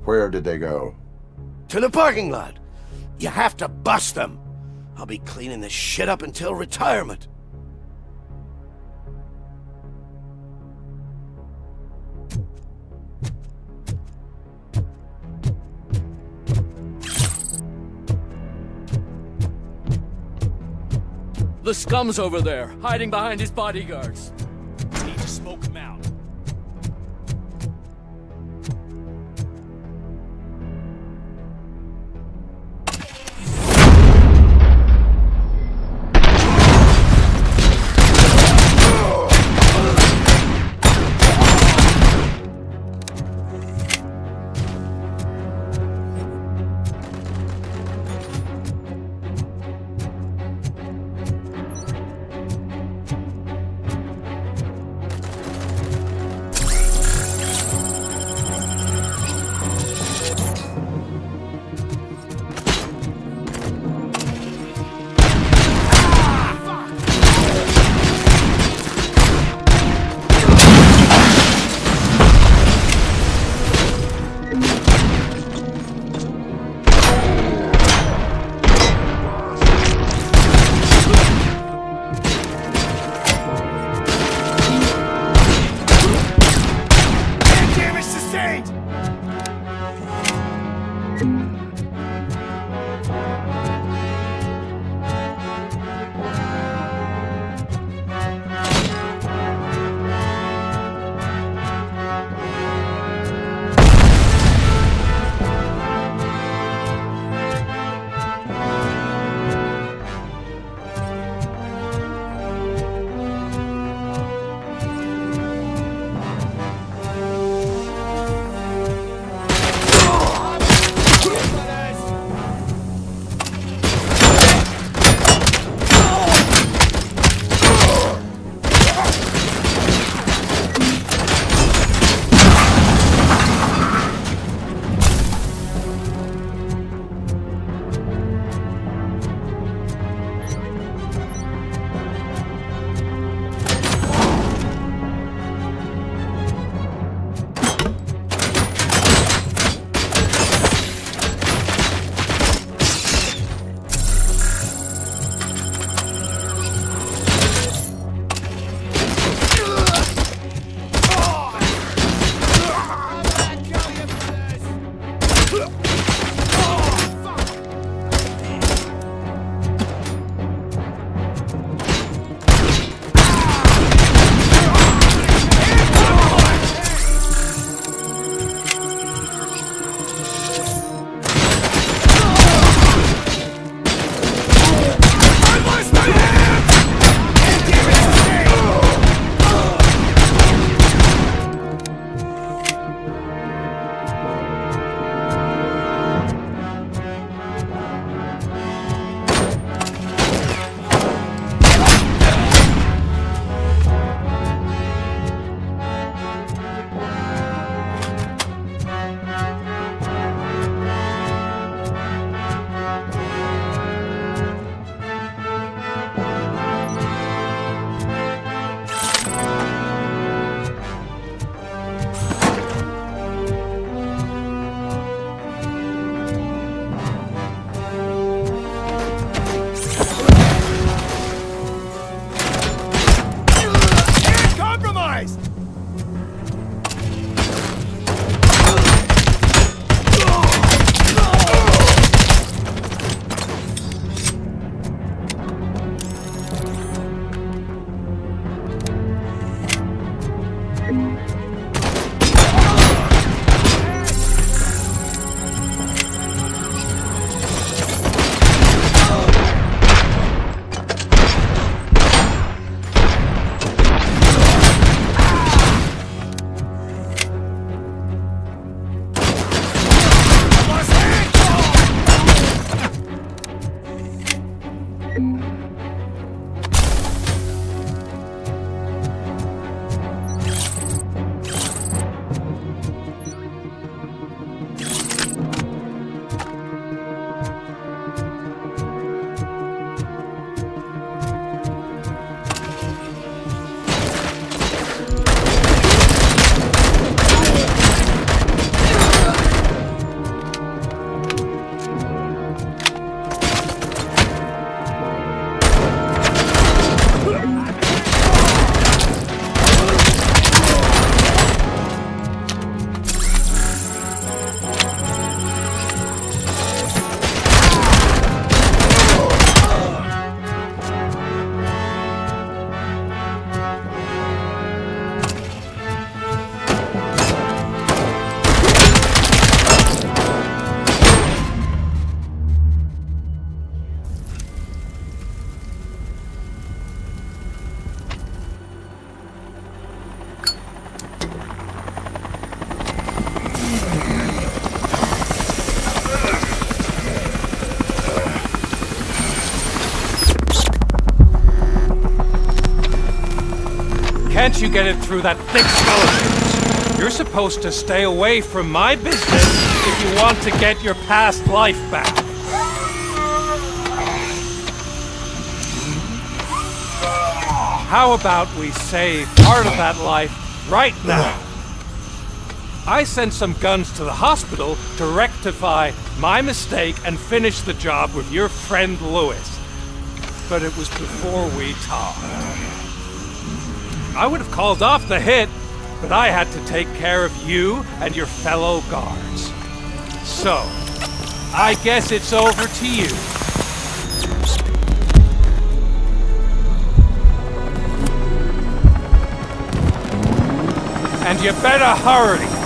Where did they go? To the parking lot. You have to bust them. I'll be cleaning this shit up until retirement. The scum's over there, hiding behind his bodyguards. We need to smoke him out. can't you get it through that thick skull of yours? You're supposed to stay away from my business if you want to get your past life back. How about we save part of that life right now? I sent some guns to the hospital to rectify my mistake and finish the job with your friend Lewis. But it was before we talked. I would have called off the hit, but I had to take care of you and your fellow guards. So, I guess it's over to you. And you better hurry.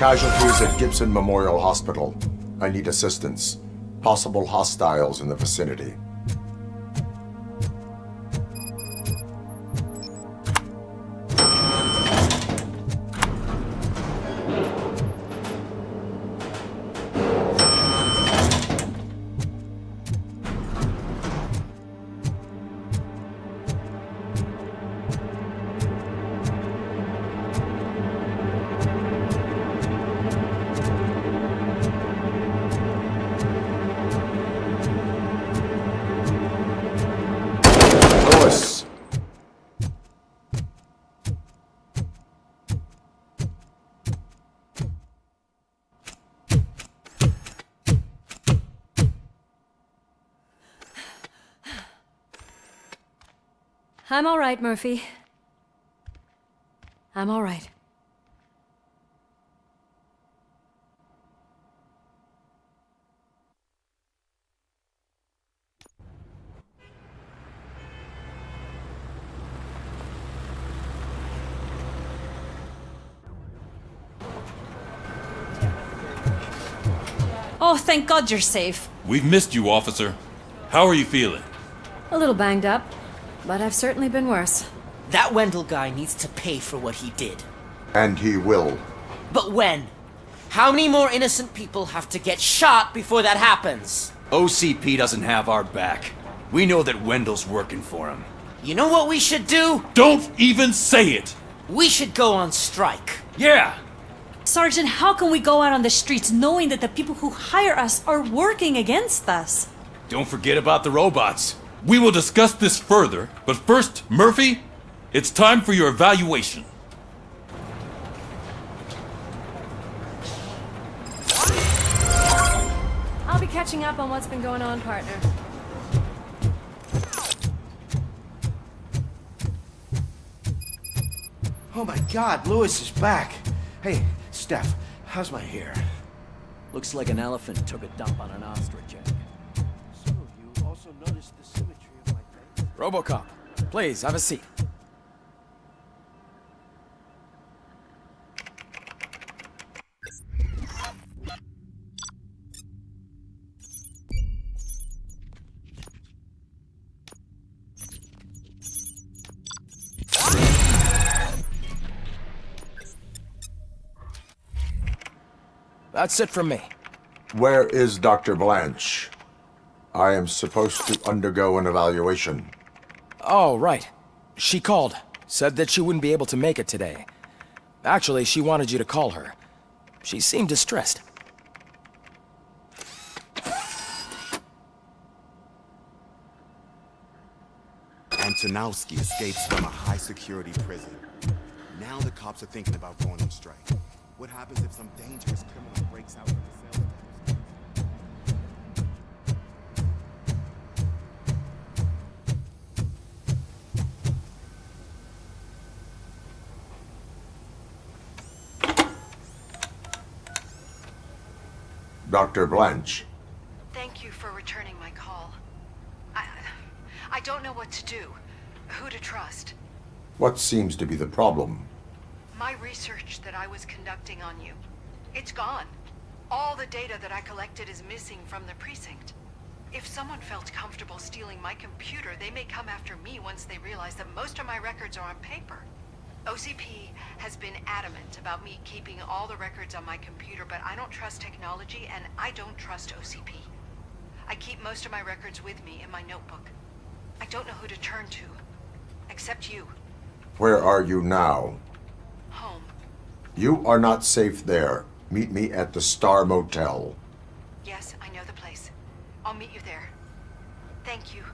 Casualties at Gibson Memorial Hospital. I need assistance. Possible hostiles in the vicinity. I'm all right, Murphy. I'm all right. Oh, thank God you're safe. We've missed you, officer. How are you feeling? A little banged up, but I've certainly been worse. That Wendell guy needs to pay for what he did. And he will. But when? How many more innocent people have to get shot before that happens? OCP doesn't have our back. We know that Wendell's working for him. You know what we should do? Don't even say it! We should go on strike. Yeah! Sergeant, how can we go out on the streets knowing that the people who hire us are working against us? Don't forget about the robots. We will discuss this further, but first, Murphy, it's time for your evaluation. I'll be catching up on what's been going on, partner. Oh my God, Lewis is back. Hey, Steph, how's my hair? Looks like an elephant took a dump on an ostrich egg. So, you also noticed the symmetry of my face? RoboCop, please, have a seat. That's it from me. Where is Dr. Blanche? I am supposed to undergo an evaluation. Oh, right. She called. Said that she wouldn't be able to make it today. Actually, she wanted you to call her. She seemed distressed. Antonowski escapes from a high-security prison. Now the cops are thinking about going on strike. What happens if some dangerous criminal breaks out of the cell Dr. Blanche. Thank you for returning my call. I don't know what to do. Who to trust. What seems to be the problem? My research that I was conducting on you. It's gone. All the data that I collected is missing from the precinct. If someone felt comfortable stealing my computer, they may come after me once they realize that most of my records are on paper. OCP has been adamant about me keeping all the records on my computer, but I don't trust technology and I don't trust OCP. I keep most of my records with me in my notebook. I don't know who to turn to, except you. Where are you now? Home. You are not safe there. Meet me at the Star Motel. Yes, I know the place. I'll meet you there. Thank you.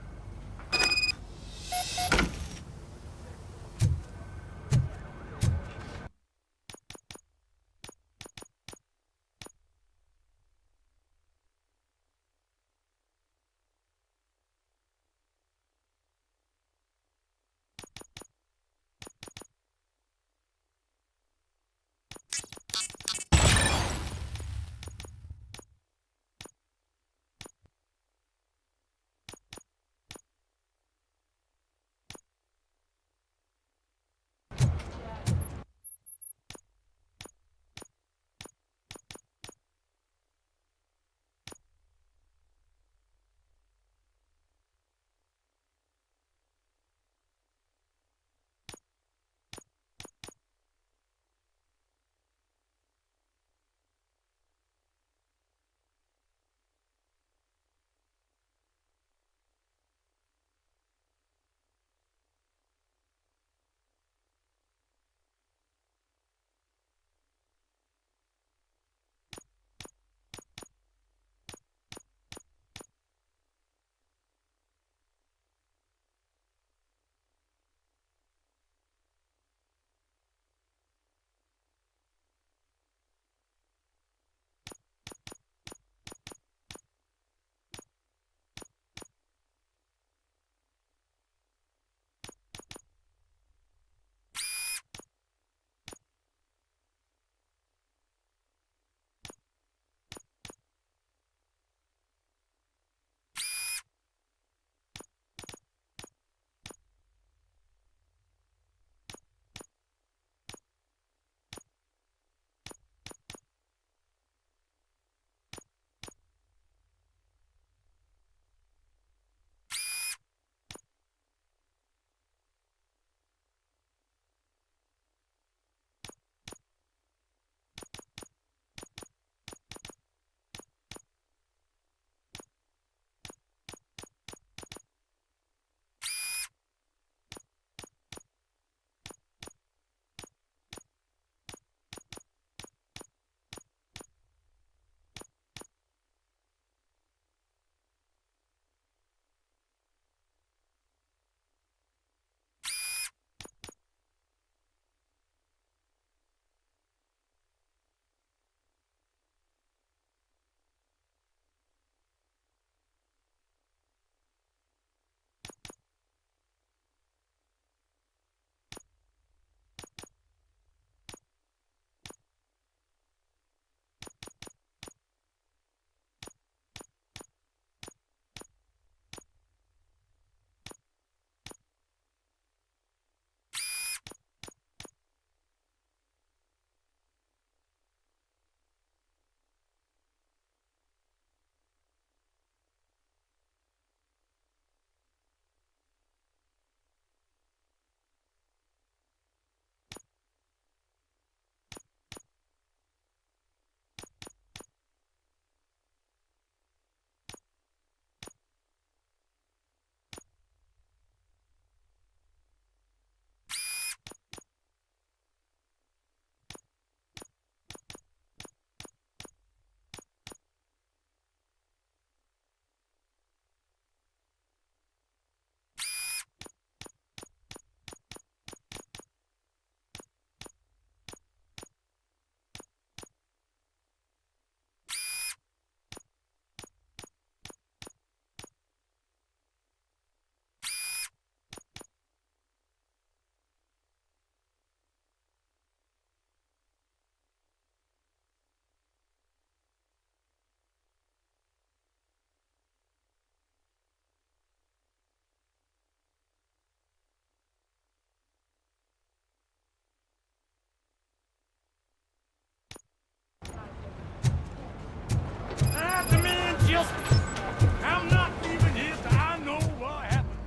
off me. I'm not leaving here till I know what happened.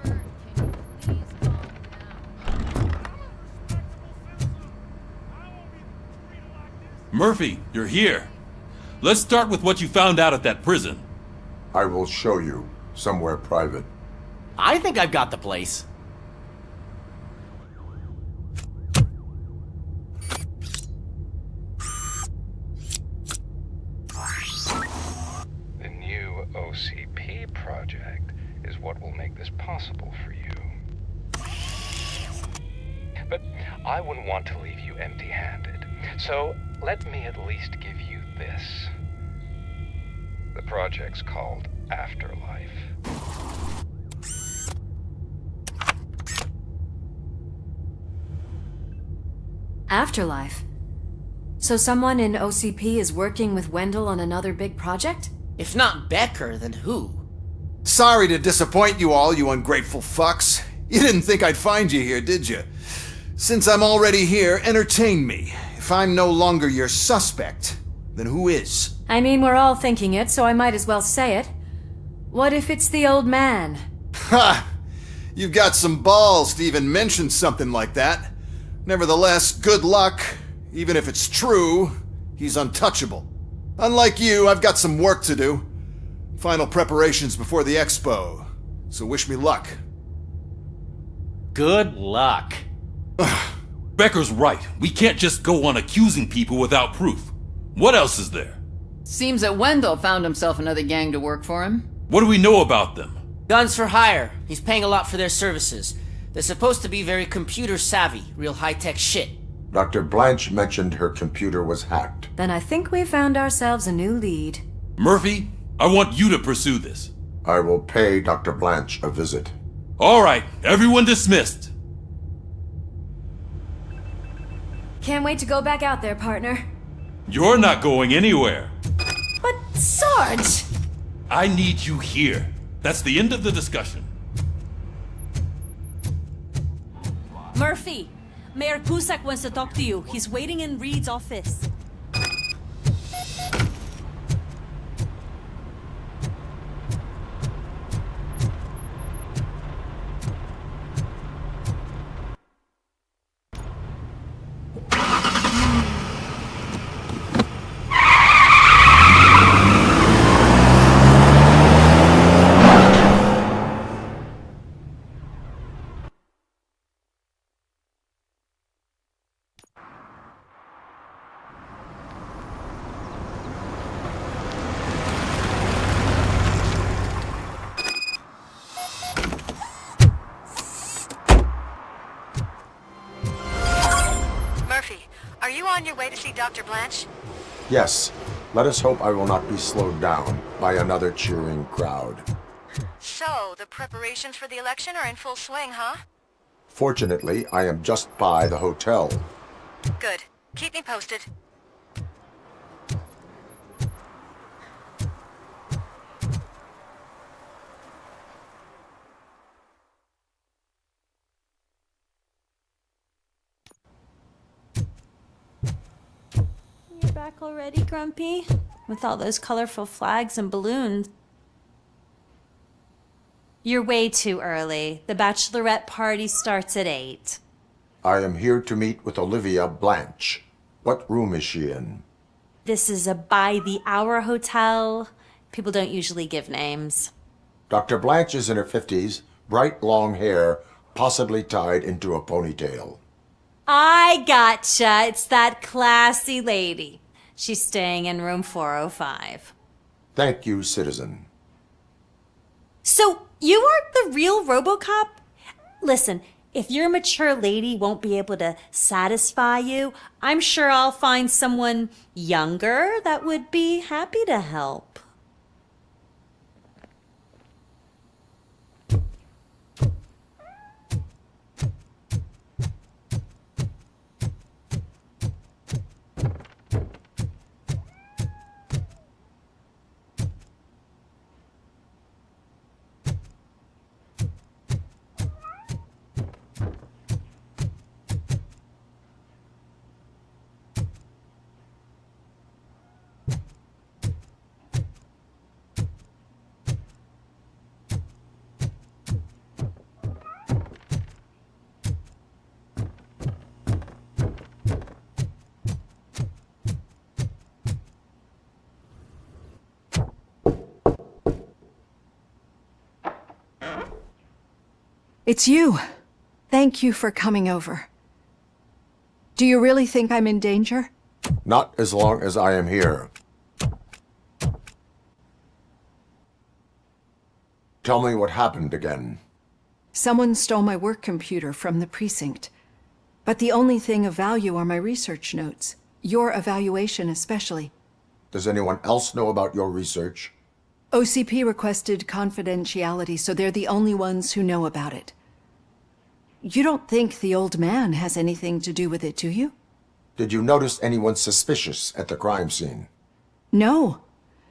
Sir, can you please calm down? Murphy, you're here. Let's start with what you found out at that prison. I will show you, somewhere private. I think I've got the place. The new OCP project is what will make this possible for you. But I wouldn't want to leave you empty-handed, so let me at least give you this. The project's called Afterlife. Afterlife? So someone in OCP is working with Wendell on another big project? If not Becker, then who? Sorry to disappoint you all, you ungrateful fucks. You didn't think I'd find you here, did you? Since I'm already here, entertain me. If I'm no longer your suspect, then who is? I mean, we're all thinking it, so I might as well say it. What if it's the old man? Ha! You've got some balls to even mention something like that. Nevertheless, good luck. Even if it's true, he's untouchable. Unlike you, I've got some work to do. Final preparations before the expo. So wish me luck. Good luck. Becker's right. We can't just go on accusing people without proof. What else is there? Seems that Wendell found himself another gang to work for him. What do we know about them? Guns for hire. He's paying a lot for their services. They're supposed to be very computer savvy, real high-tech shit. Dr. Blanche mentioned her computer was hacked. Then I think we found ourselves a new lead. Murphy, I want you to pursue this. I will pay Dr. Blanche a visit. All right, everyone dismissed. Can't wait to go back out there, partner. You're not going anywhere. But, Sarge! I need you here. That's the end of the discussion. Murphy, Mayor Cusack wants to talk to you. He's waiting in Reed's office. Are you on your way to see Dr. Blanche? Yes. Let us hope I will not be slowed down by another cheering crowd. So, the preparations for the election are in full swing, huh? Fortunately, I am just by the hotel. Good. Keep me posted. You're back already, Grumpy? With all those colorful flags and balloons. You're way too early. The bachelorette party starts at 8. I am here to meet with Olivia Blanche. What room is she in? This is a by-the-hour hotel. People don't usually give names. Dr. Blanche is in her 50s, bright long hair, possibly tied into a ponytail. I gotcha. It's that classy lady. She's staying in room 405. Thank you, citizen. So, you are the real RoboCop? Listen, if your mature lady won't be able to satisfy you, I'm sure I'll find someone younger that would be happy to help. It's you. Thank you for coming over. Do you really think I'm in danger? Not as long as I am here. Tell me what happened again. Someone stole my work computer from the precinct. But the only thing of value are my research notes. Your evaluation especially. Does anyone else know about your research? OCP requested confidentiality, so they're the only ones who know about it. You don't think the old man has anything to do with it, do you? Did you notice anyone suspicious at the crime scene? No.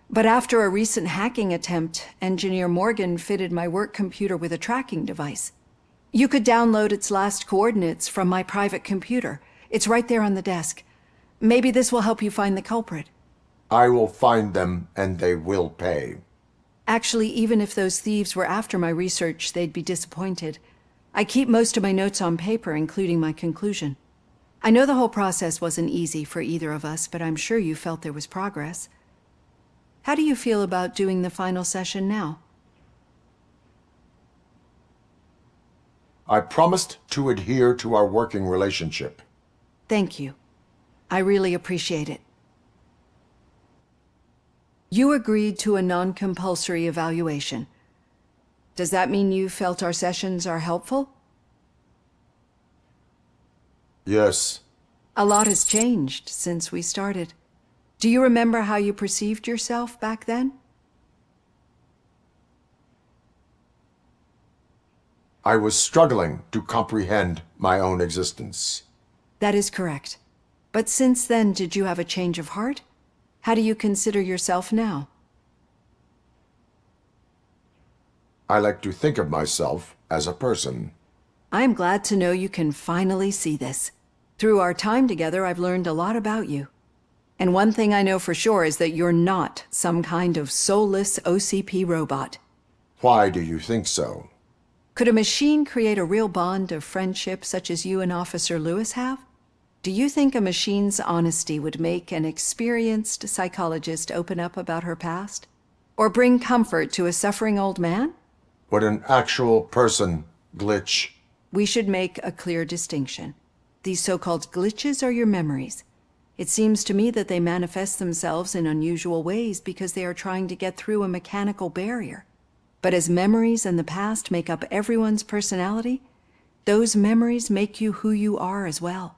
But after a recent hacking attempt, Engineer Morgan fitted my work computer with a tracking device. You could download its last coordinates from my private computer. It's right there on the desk. Maybe this will help you find the culprit. I will find them, and they will pay. Actually, even if those thieves were after my research, they'd be disappointed. I keep most of my notes on paper, including my conclusion. I know the whole process wasn't easy for either of us, but I'm sure you felt there was progress. How do you feel about doing the final session now? I promised to adhere to our working relationship. Thank you. I really appreciate it. You agreed to a non-compulsory evaluation. Does that mean you felt our sessions are helpful? Yes. A lot has changed since we started. Do you remember how you perceived yourself back then? I was struggling to comprehend my own existence. That is correct. But since then, did you have a change of heart? How do you consider yourself now? I like to think of myself as a person. I'm glad to know you can finally see this. Through our time together, I've learned a lot about you. And one thing I know for sure is that you're not some kind of soulless OCP robot. Why do you think so? Could a machine create a real bond of friendship such as you and Officer Lewis have? Do you think a machine's honesty would make an experienced psychologist open up about her past? Or bring comfort to a suffering old man? Would an actual person glitch? We should make a clear distinction. These so-called glitches are your memories. It seems to me that they manifest themselves in unusual ways because they are trying to get through a mechanical barrier. But as memories and the past make up everyone's personality, those memories make you who you are as well.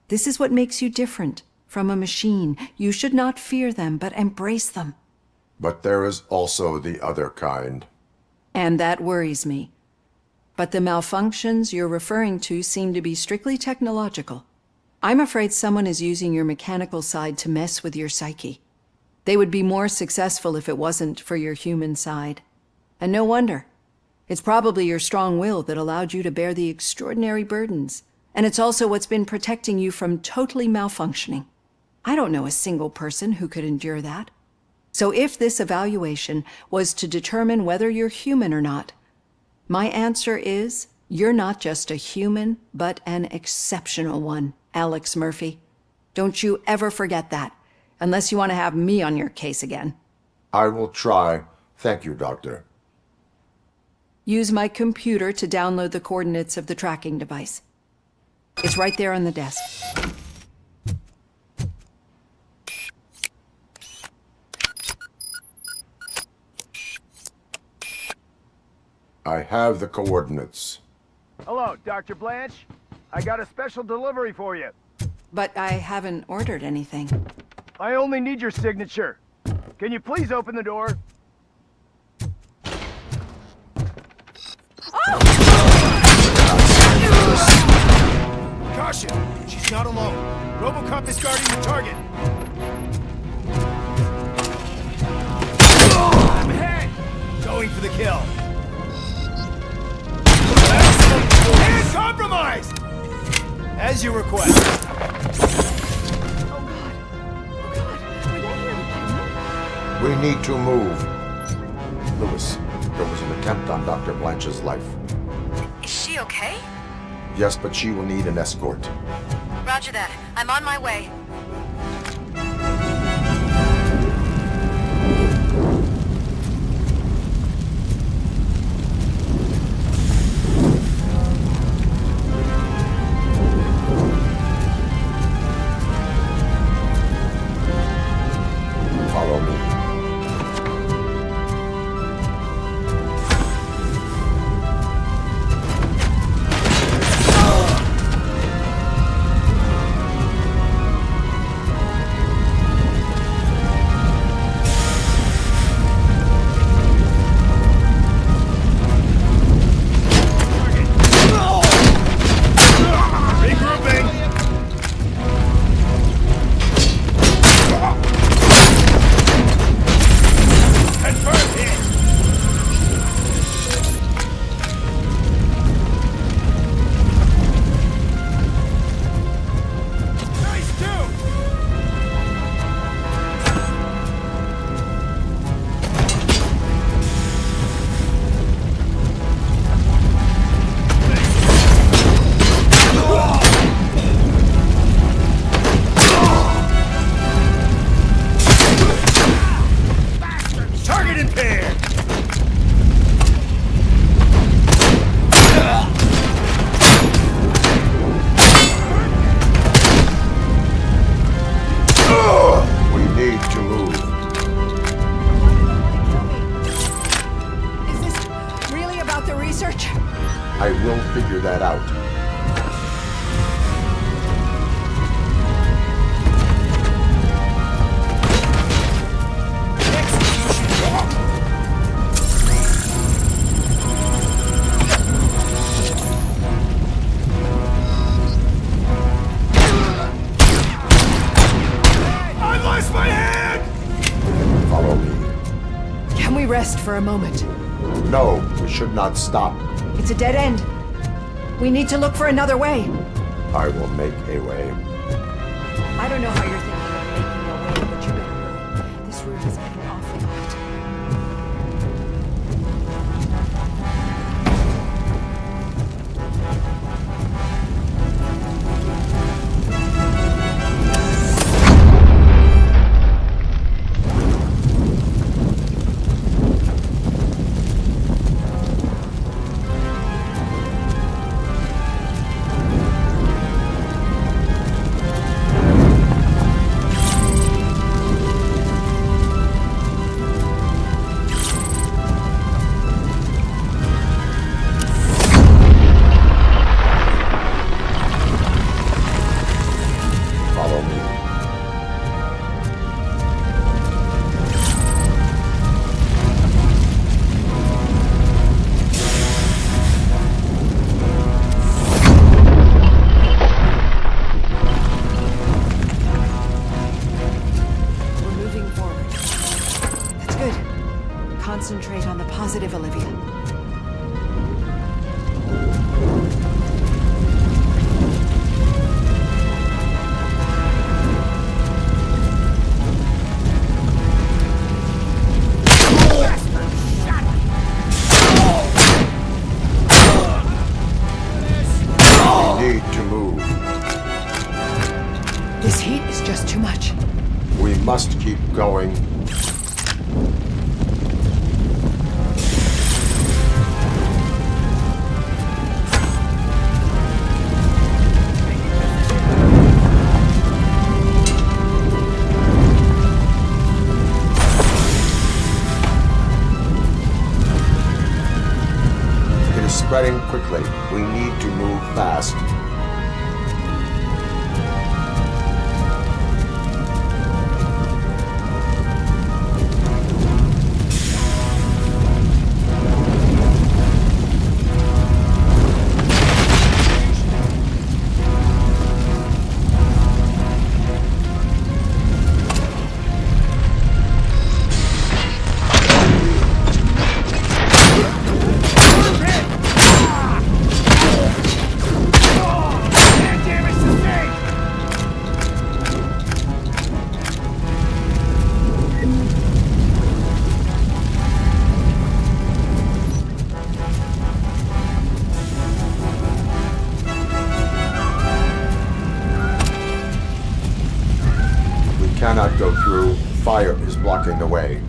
This is what makes you different from a machine. You should not fear them, but embrace them. But there is also the other kind. And that worries me. But the malfunctions you're referring to seem to be strictly technological. I'm afraid someone is using your mechanical side to mess with your psyche. They would be more successful if it wasn't for your human side. And no wonder. It's probably your strong will that allowed you to bear the extraordinary burdens. And it's also what's been protecting you from totally malfunctioning. I don't know a single person who could endure that. So if this evaluation was to determine whether you're human or not, my answer is, you're not just a human, but an exceptional one, Alex Murphy. Don't you ever forget that, unless you want to have me on your case again. I will try. Thank you, Doctor. Use my computer to download the coordinates of the tracking device. It's right there on the desk. I have the coordinates. Hello, Dr. Blanche. I got a special delivery for you. But I haven't ordered anything. I only need your signature. Can you please open the door? Caution! She's not alone. RoboCop is guarding the target. I'm hit! Going for the kill. And compromised! As you request. We need to move. Lewis, there was an attempt on Dr. Blanche's life. Is she okay? Yes, but she will need an escort. Roger that. I'm on my way. sight impaired! We need to move. Is this really about the research? I will figure that out. I lost my hand! Follow me. Can we rest for a moment? No, we should not stop. It's a dead end. We need to look for another way. I will make a way. I don't know how you're thinking of making a way, but you better hurry. This route is getting awfully hot. Follow me. We're moving forward. That's good. Concentrate on the positive, Olivia. We need to move. This heat is just too much. We must keep going. It is spreading quickly. We need to move fast. Cannot go through. Fire is blocking the way.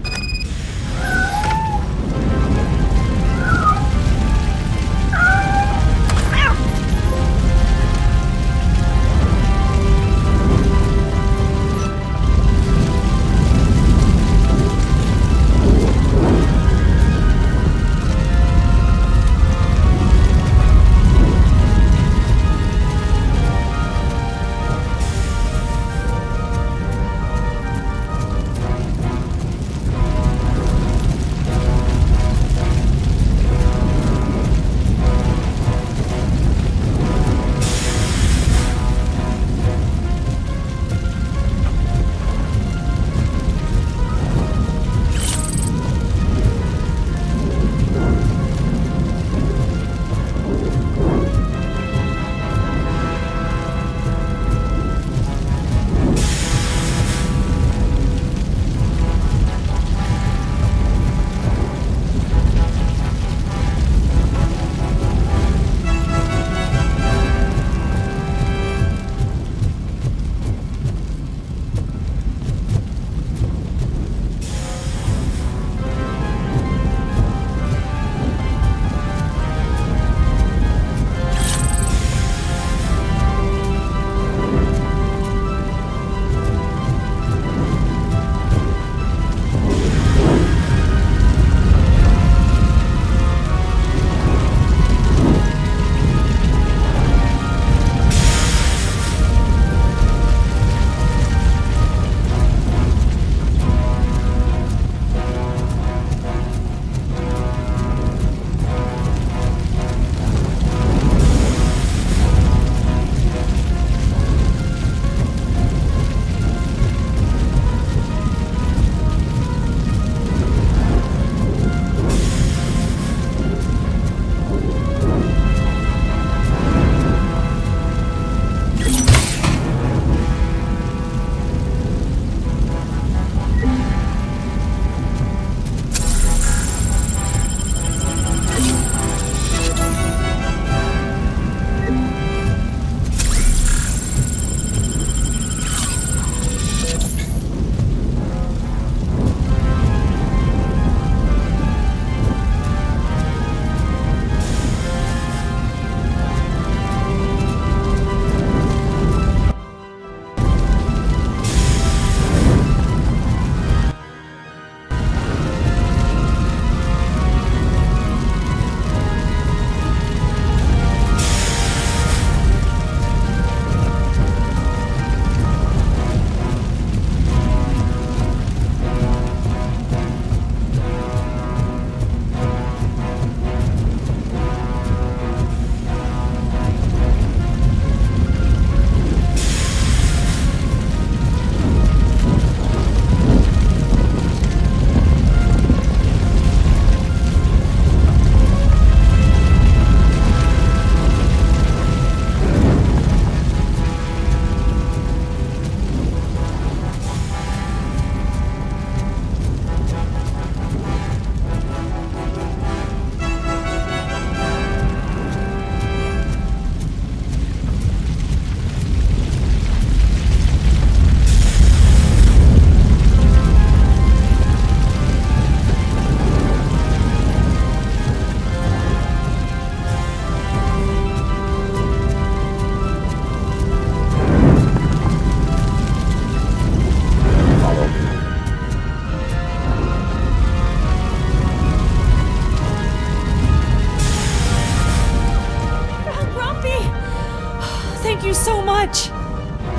so much!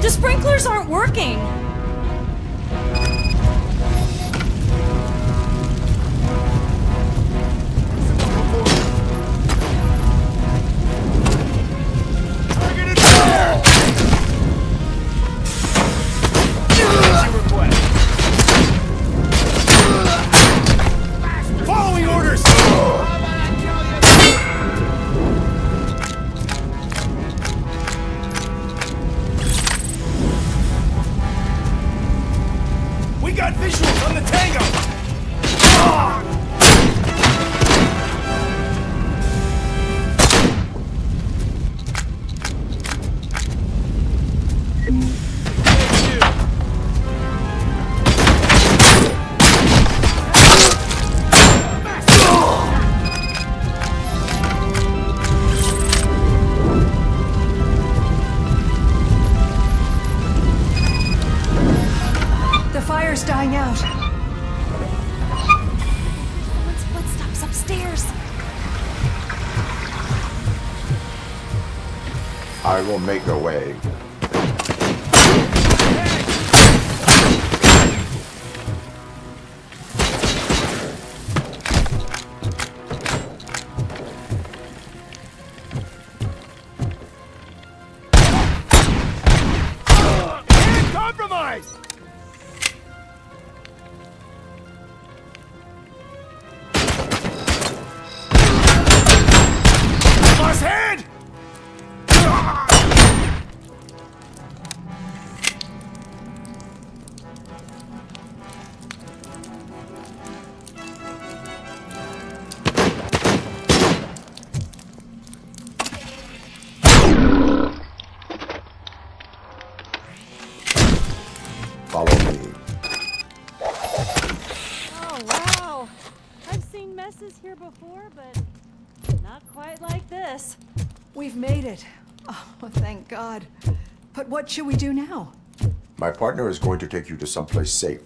The sprinklers aren't working! Following orders! We got visuals on the Tango! The fire's dying out. Someone's footsteps upstairs. I will make a way. And compromise! Lost hand! Follow me. Oh, wow. I've seen messes here before, but not quite like this. We've made it. Oh, thank God. But what should we do now? My partner is going to take you to someplace safe.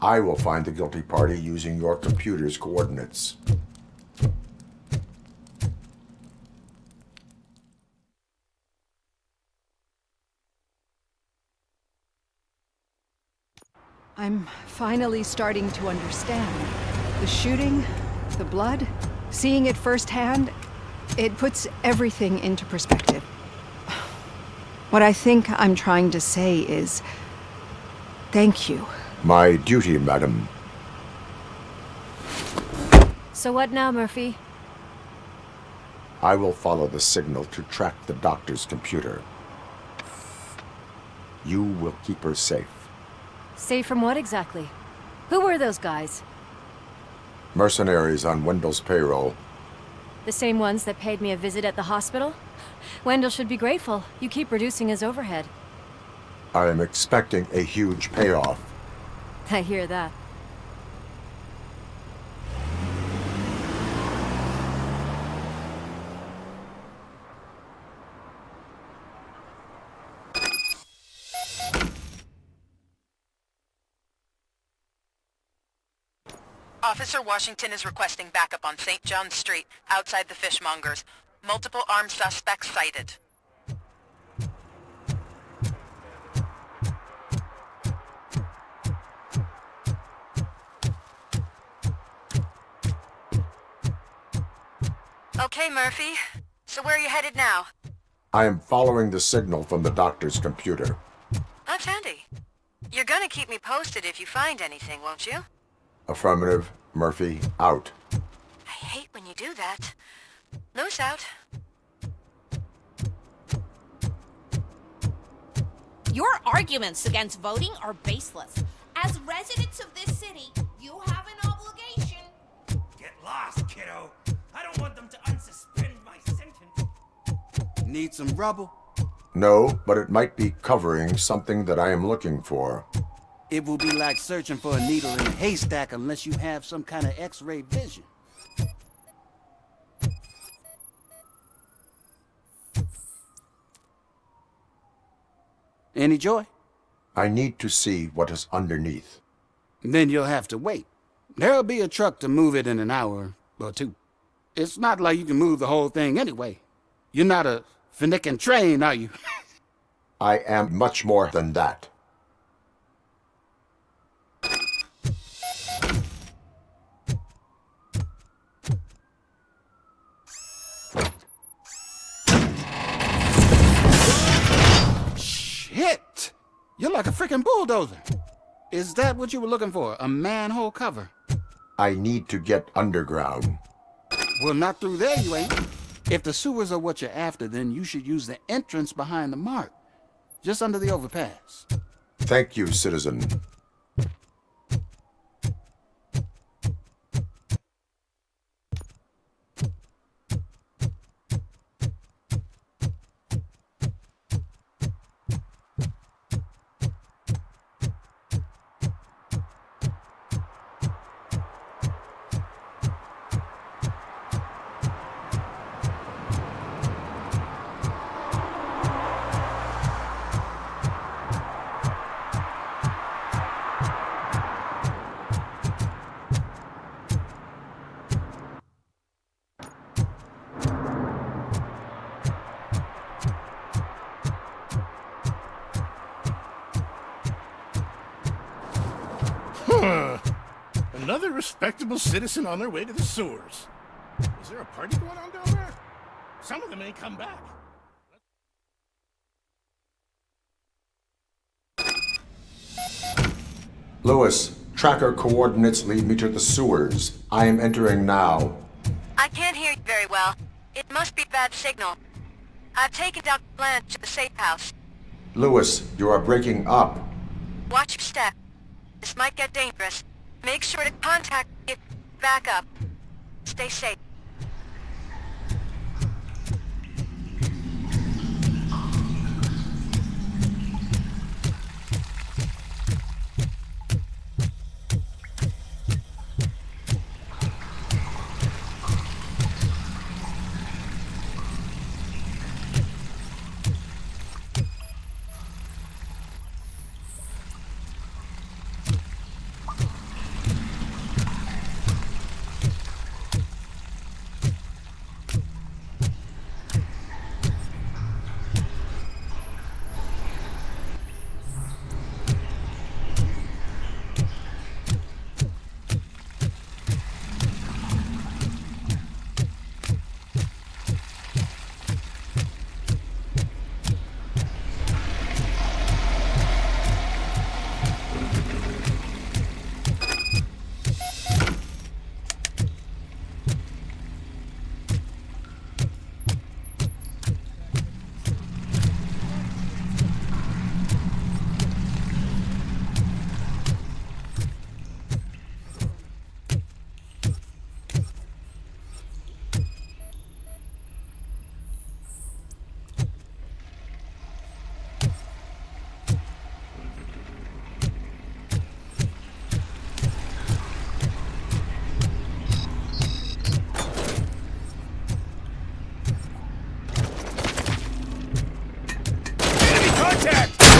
I will find the guilty party using your computer's coordinates. I'm finally starting to understand. The shooting, the blood, seeing it firsthand, it puts everything into perspective. What I think I'm trying to say is, thank you. My duty, madam. So what now, Murphy? I will follow the signal to track the doctor's computer. You will keep her safe. Safe from what exactly? Who were those guys? Mercenaries on Wendell's payroll. The same ones that paid me a visit at the hospital? Wendell should be grateful. You keep reducing his overhead. I am expecting a huge payoff. I hear that. Officer Washington is requesting backup on St. John's Street, outside the fishmongers. Multiple armed suspects sighted. Okay, Murphy. So where are you headed now? I am following the signal from the doctor's computer. That's handy. You're gonna keep me posted if you find anything, won't you? Affirmative. Murphy, out. I hate when you do that. Loose out. Your arguments against voting are baseless. As residents of this city, you have an obligation. Get lost, kiddo. I don't want them to unsuspend my sentence. Need some rubble? No, but it might be covering something that I am looking for. It will be like searching for a needle in a haystack unless you have some kind of X-ray vision. Any joy? I need to see what is underneath. Then you'll have to wait. There'll be a truck to move it in an hour or two. It's not like you can move the whole thing anyway. You're not a finicking train, are you? I am much more than that. Shit! You're like a freaking bulldozer. Is that what you were looking for? A manhole cover? I need to get underground. Well, not through there, you ain't. If the sewers are what you're after, then you should use the entrance behind the mark. Just under the overpass. Thank you, citizen. Another respectable citizen on their way to the sewers. Is there a party going on down there? Some of them ain't come back. Lewis, tracker coordinates lead me to the sewers. I am entering now. I can't hear you very well. It must be bad signal. I've taken Dr. Blanche to the safe house. Lewis, you are breaking up. Watch your step. This might get dangerous. Make sure to contact me if back up. Stay safe.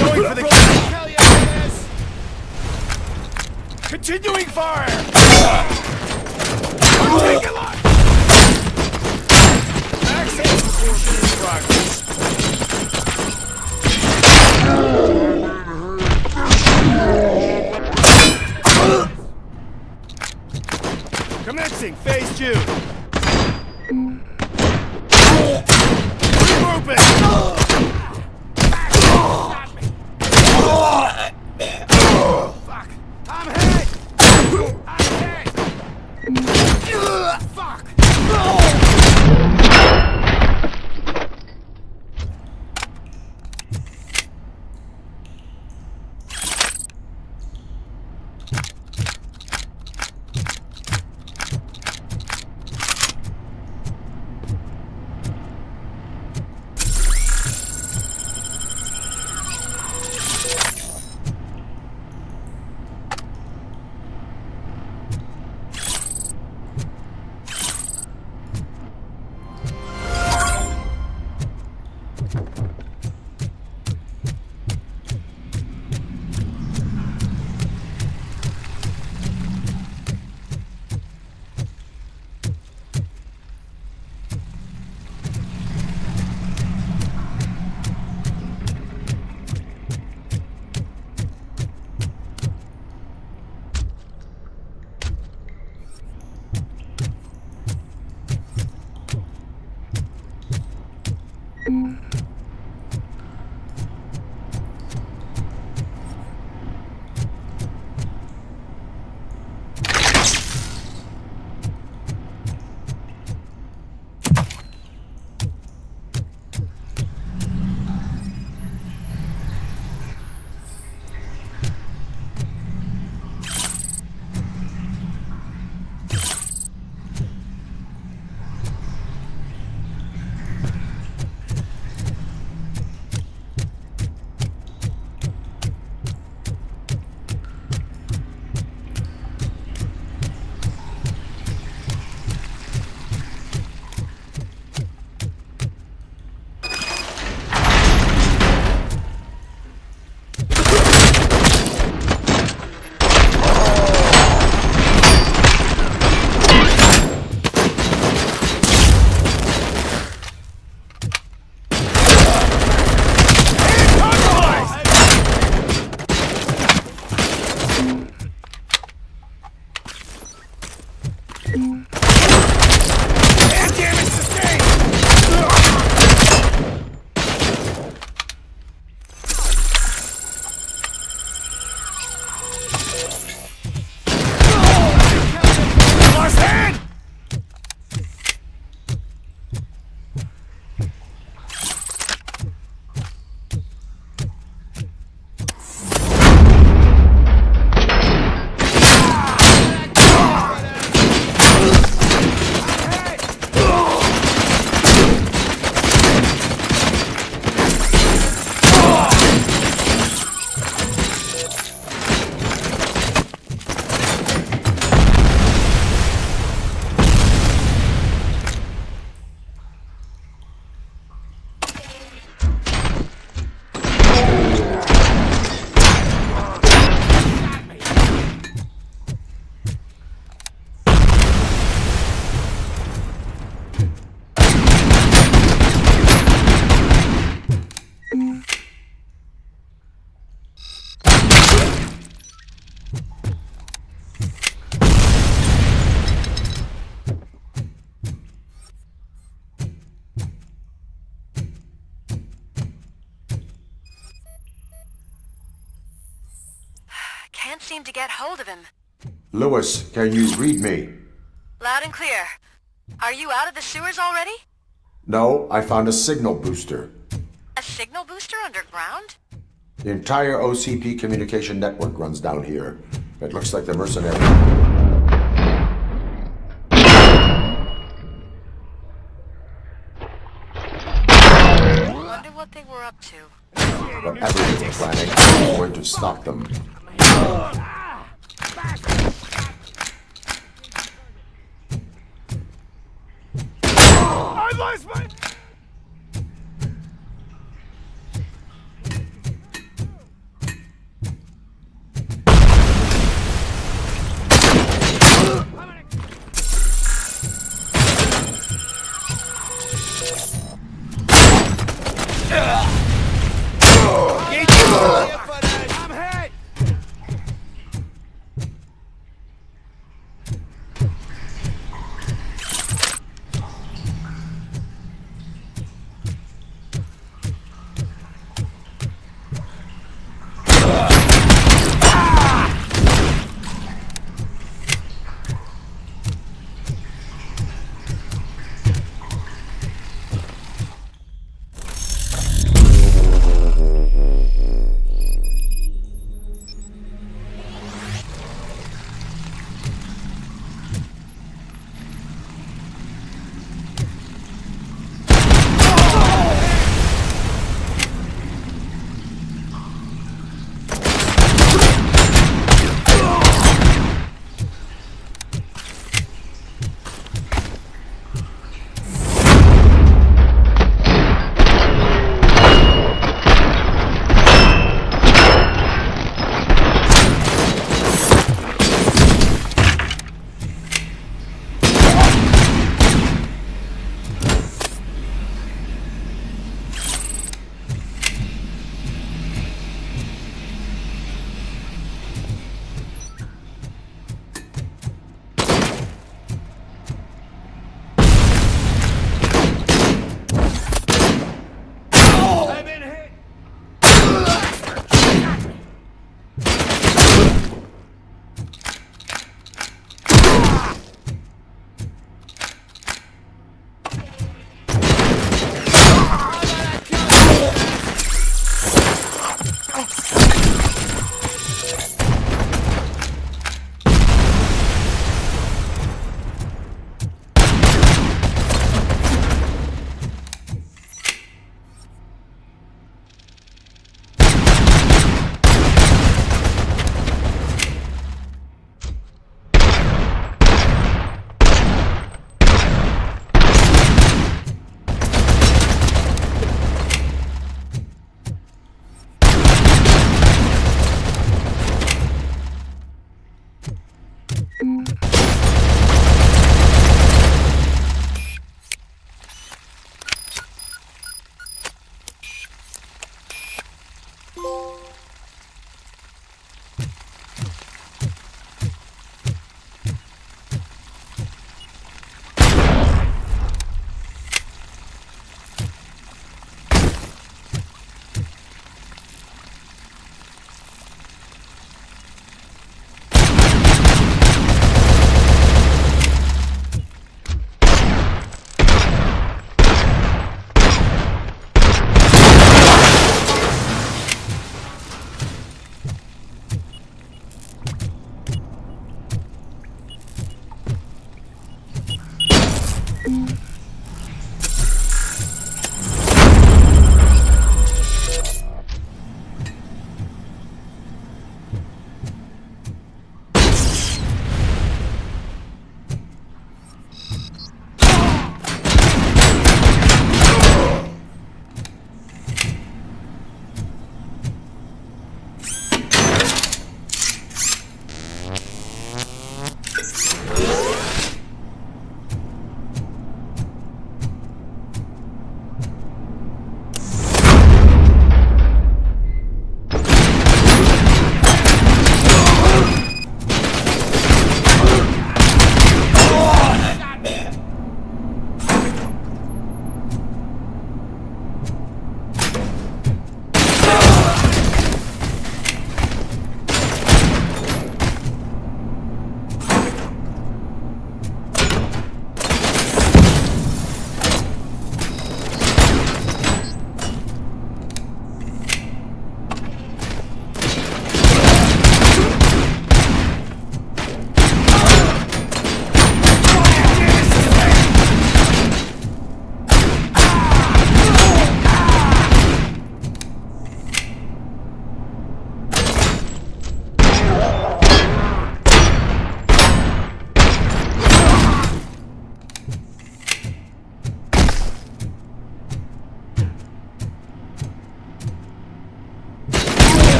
Going for the kill! Hell yeah, it is! Continuing fire! Take it live! Access portion in progress. Commencing phase 2. Regrouping! Fuck! I'm hit! I'm hit! Fuck! seem to get hold of him. Lewis, can you read me? Loud and clear. Are you out of the sewers already? No, I found a signal booster. A signal booster underground? The entire OCP communication network runs down here. It looks like the mercenary. Wonder what they were up to. Whatever they're planning, I'm going to stop them. I lost my...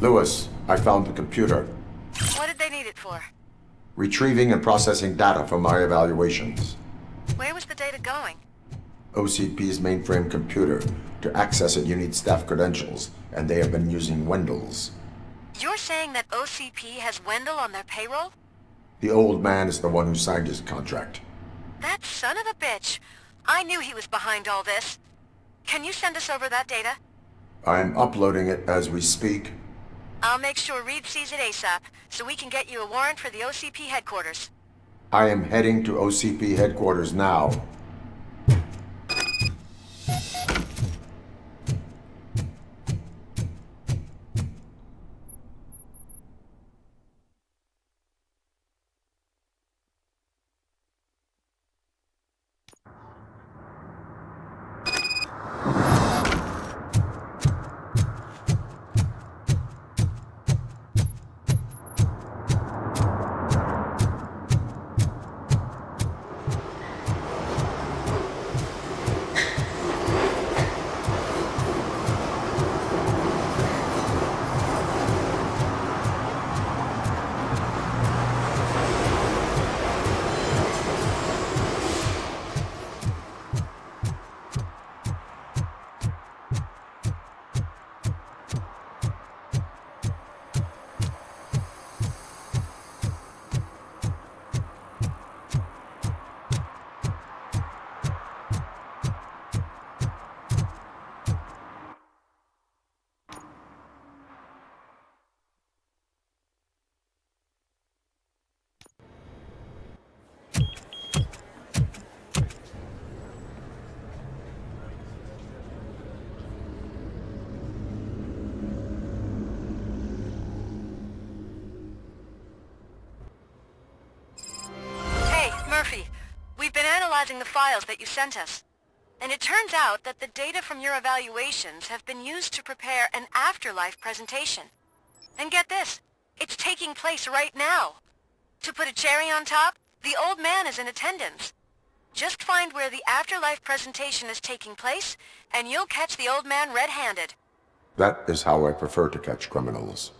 Lewis, I found the computer. What did they need it for? Retrieving and processing data from my evaluations. Where was the data going? OCP's mainframe computer. To access it, you need staff credentials, and they have been using Wendell's. You're saying that OCP has Wendell on their payroll? The old man is the one who signed his contract. That son of a bitch. I knew he was behind all this. Can you send us over that data? I'm uploading it as we speak. I'll make sure Reed sees it ASAP, so we can get you a warrant for the OCP headquarters. I am heading to OCP headquarters now. We've been analyzing the files that you sent us. And it turns out that the data from your evaluations have been used to prepare an afterlife presentation. And get this, it's taking place right now. To put a cherry on top, the old man is in attendance. Just find where the afterlife presentation is taking place, and you'll catch the old man red-handed. That is how I prefer to catch criminals.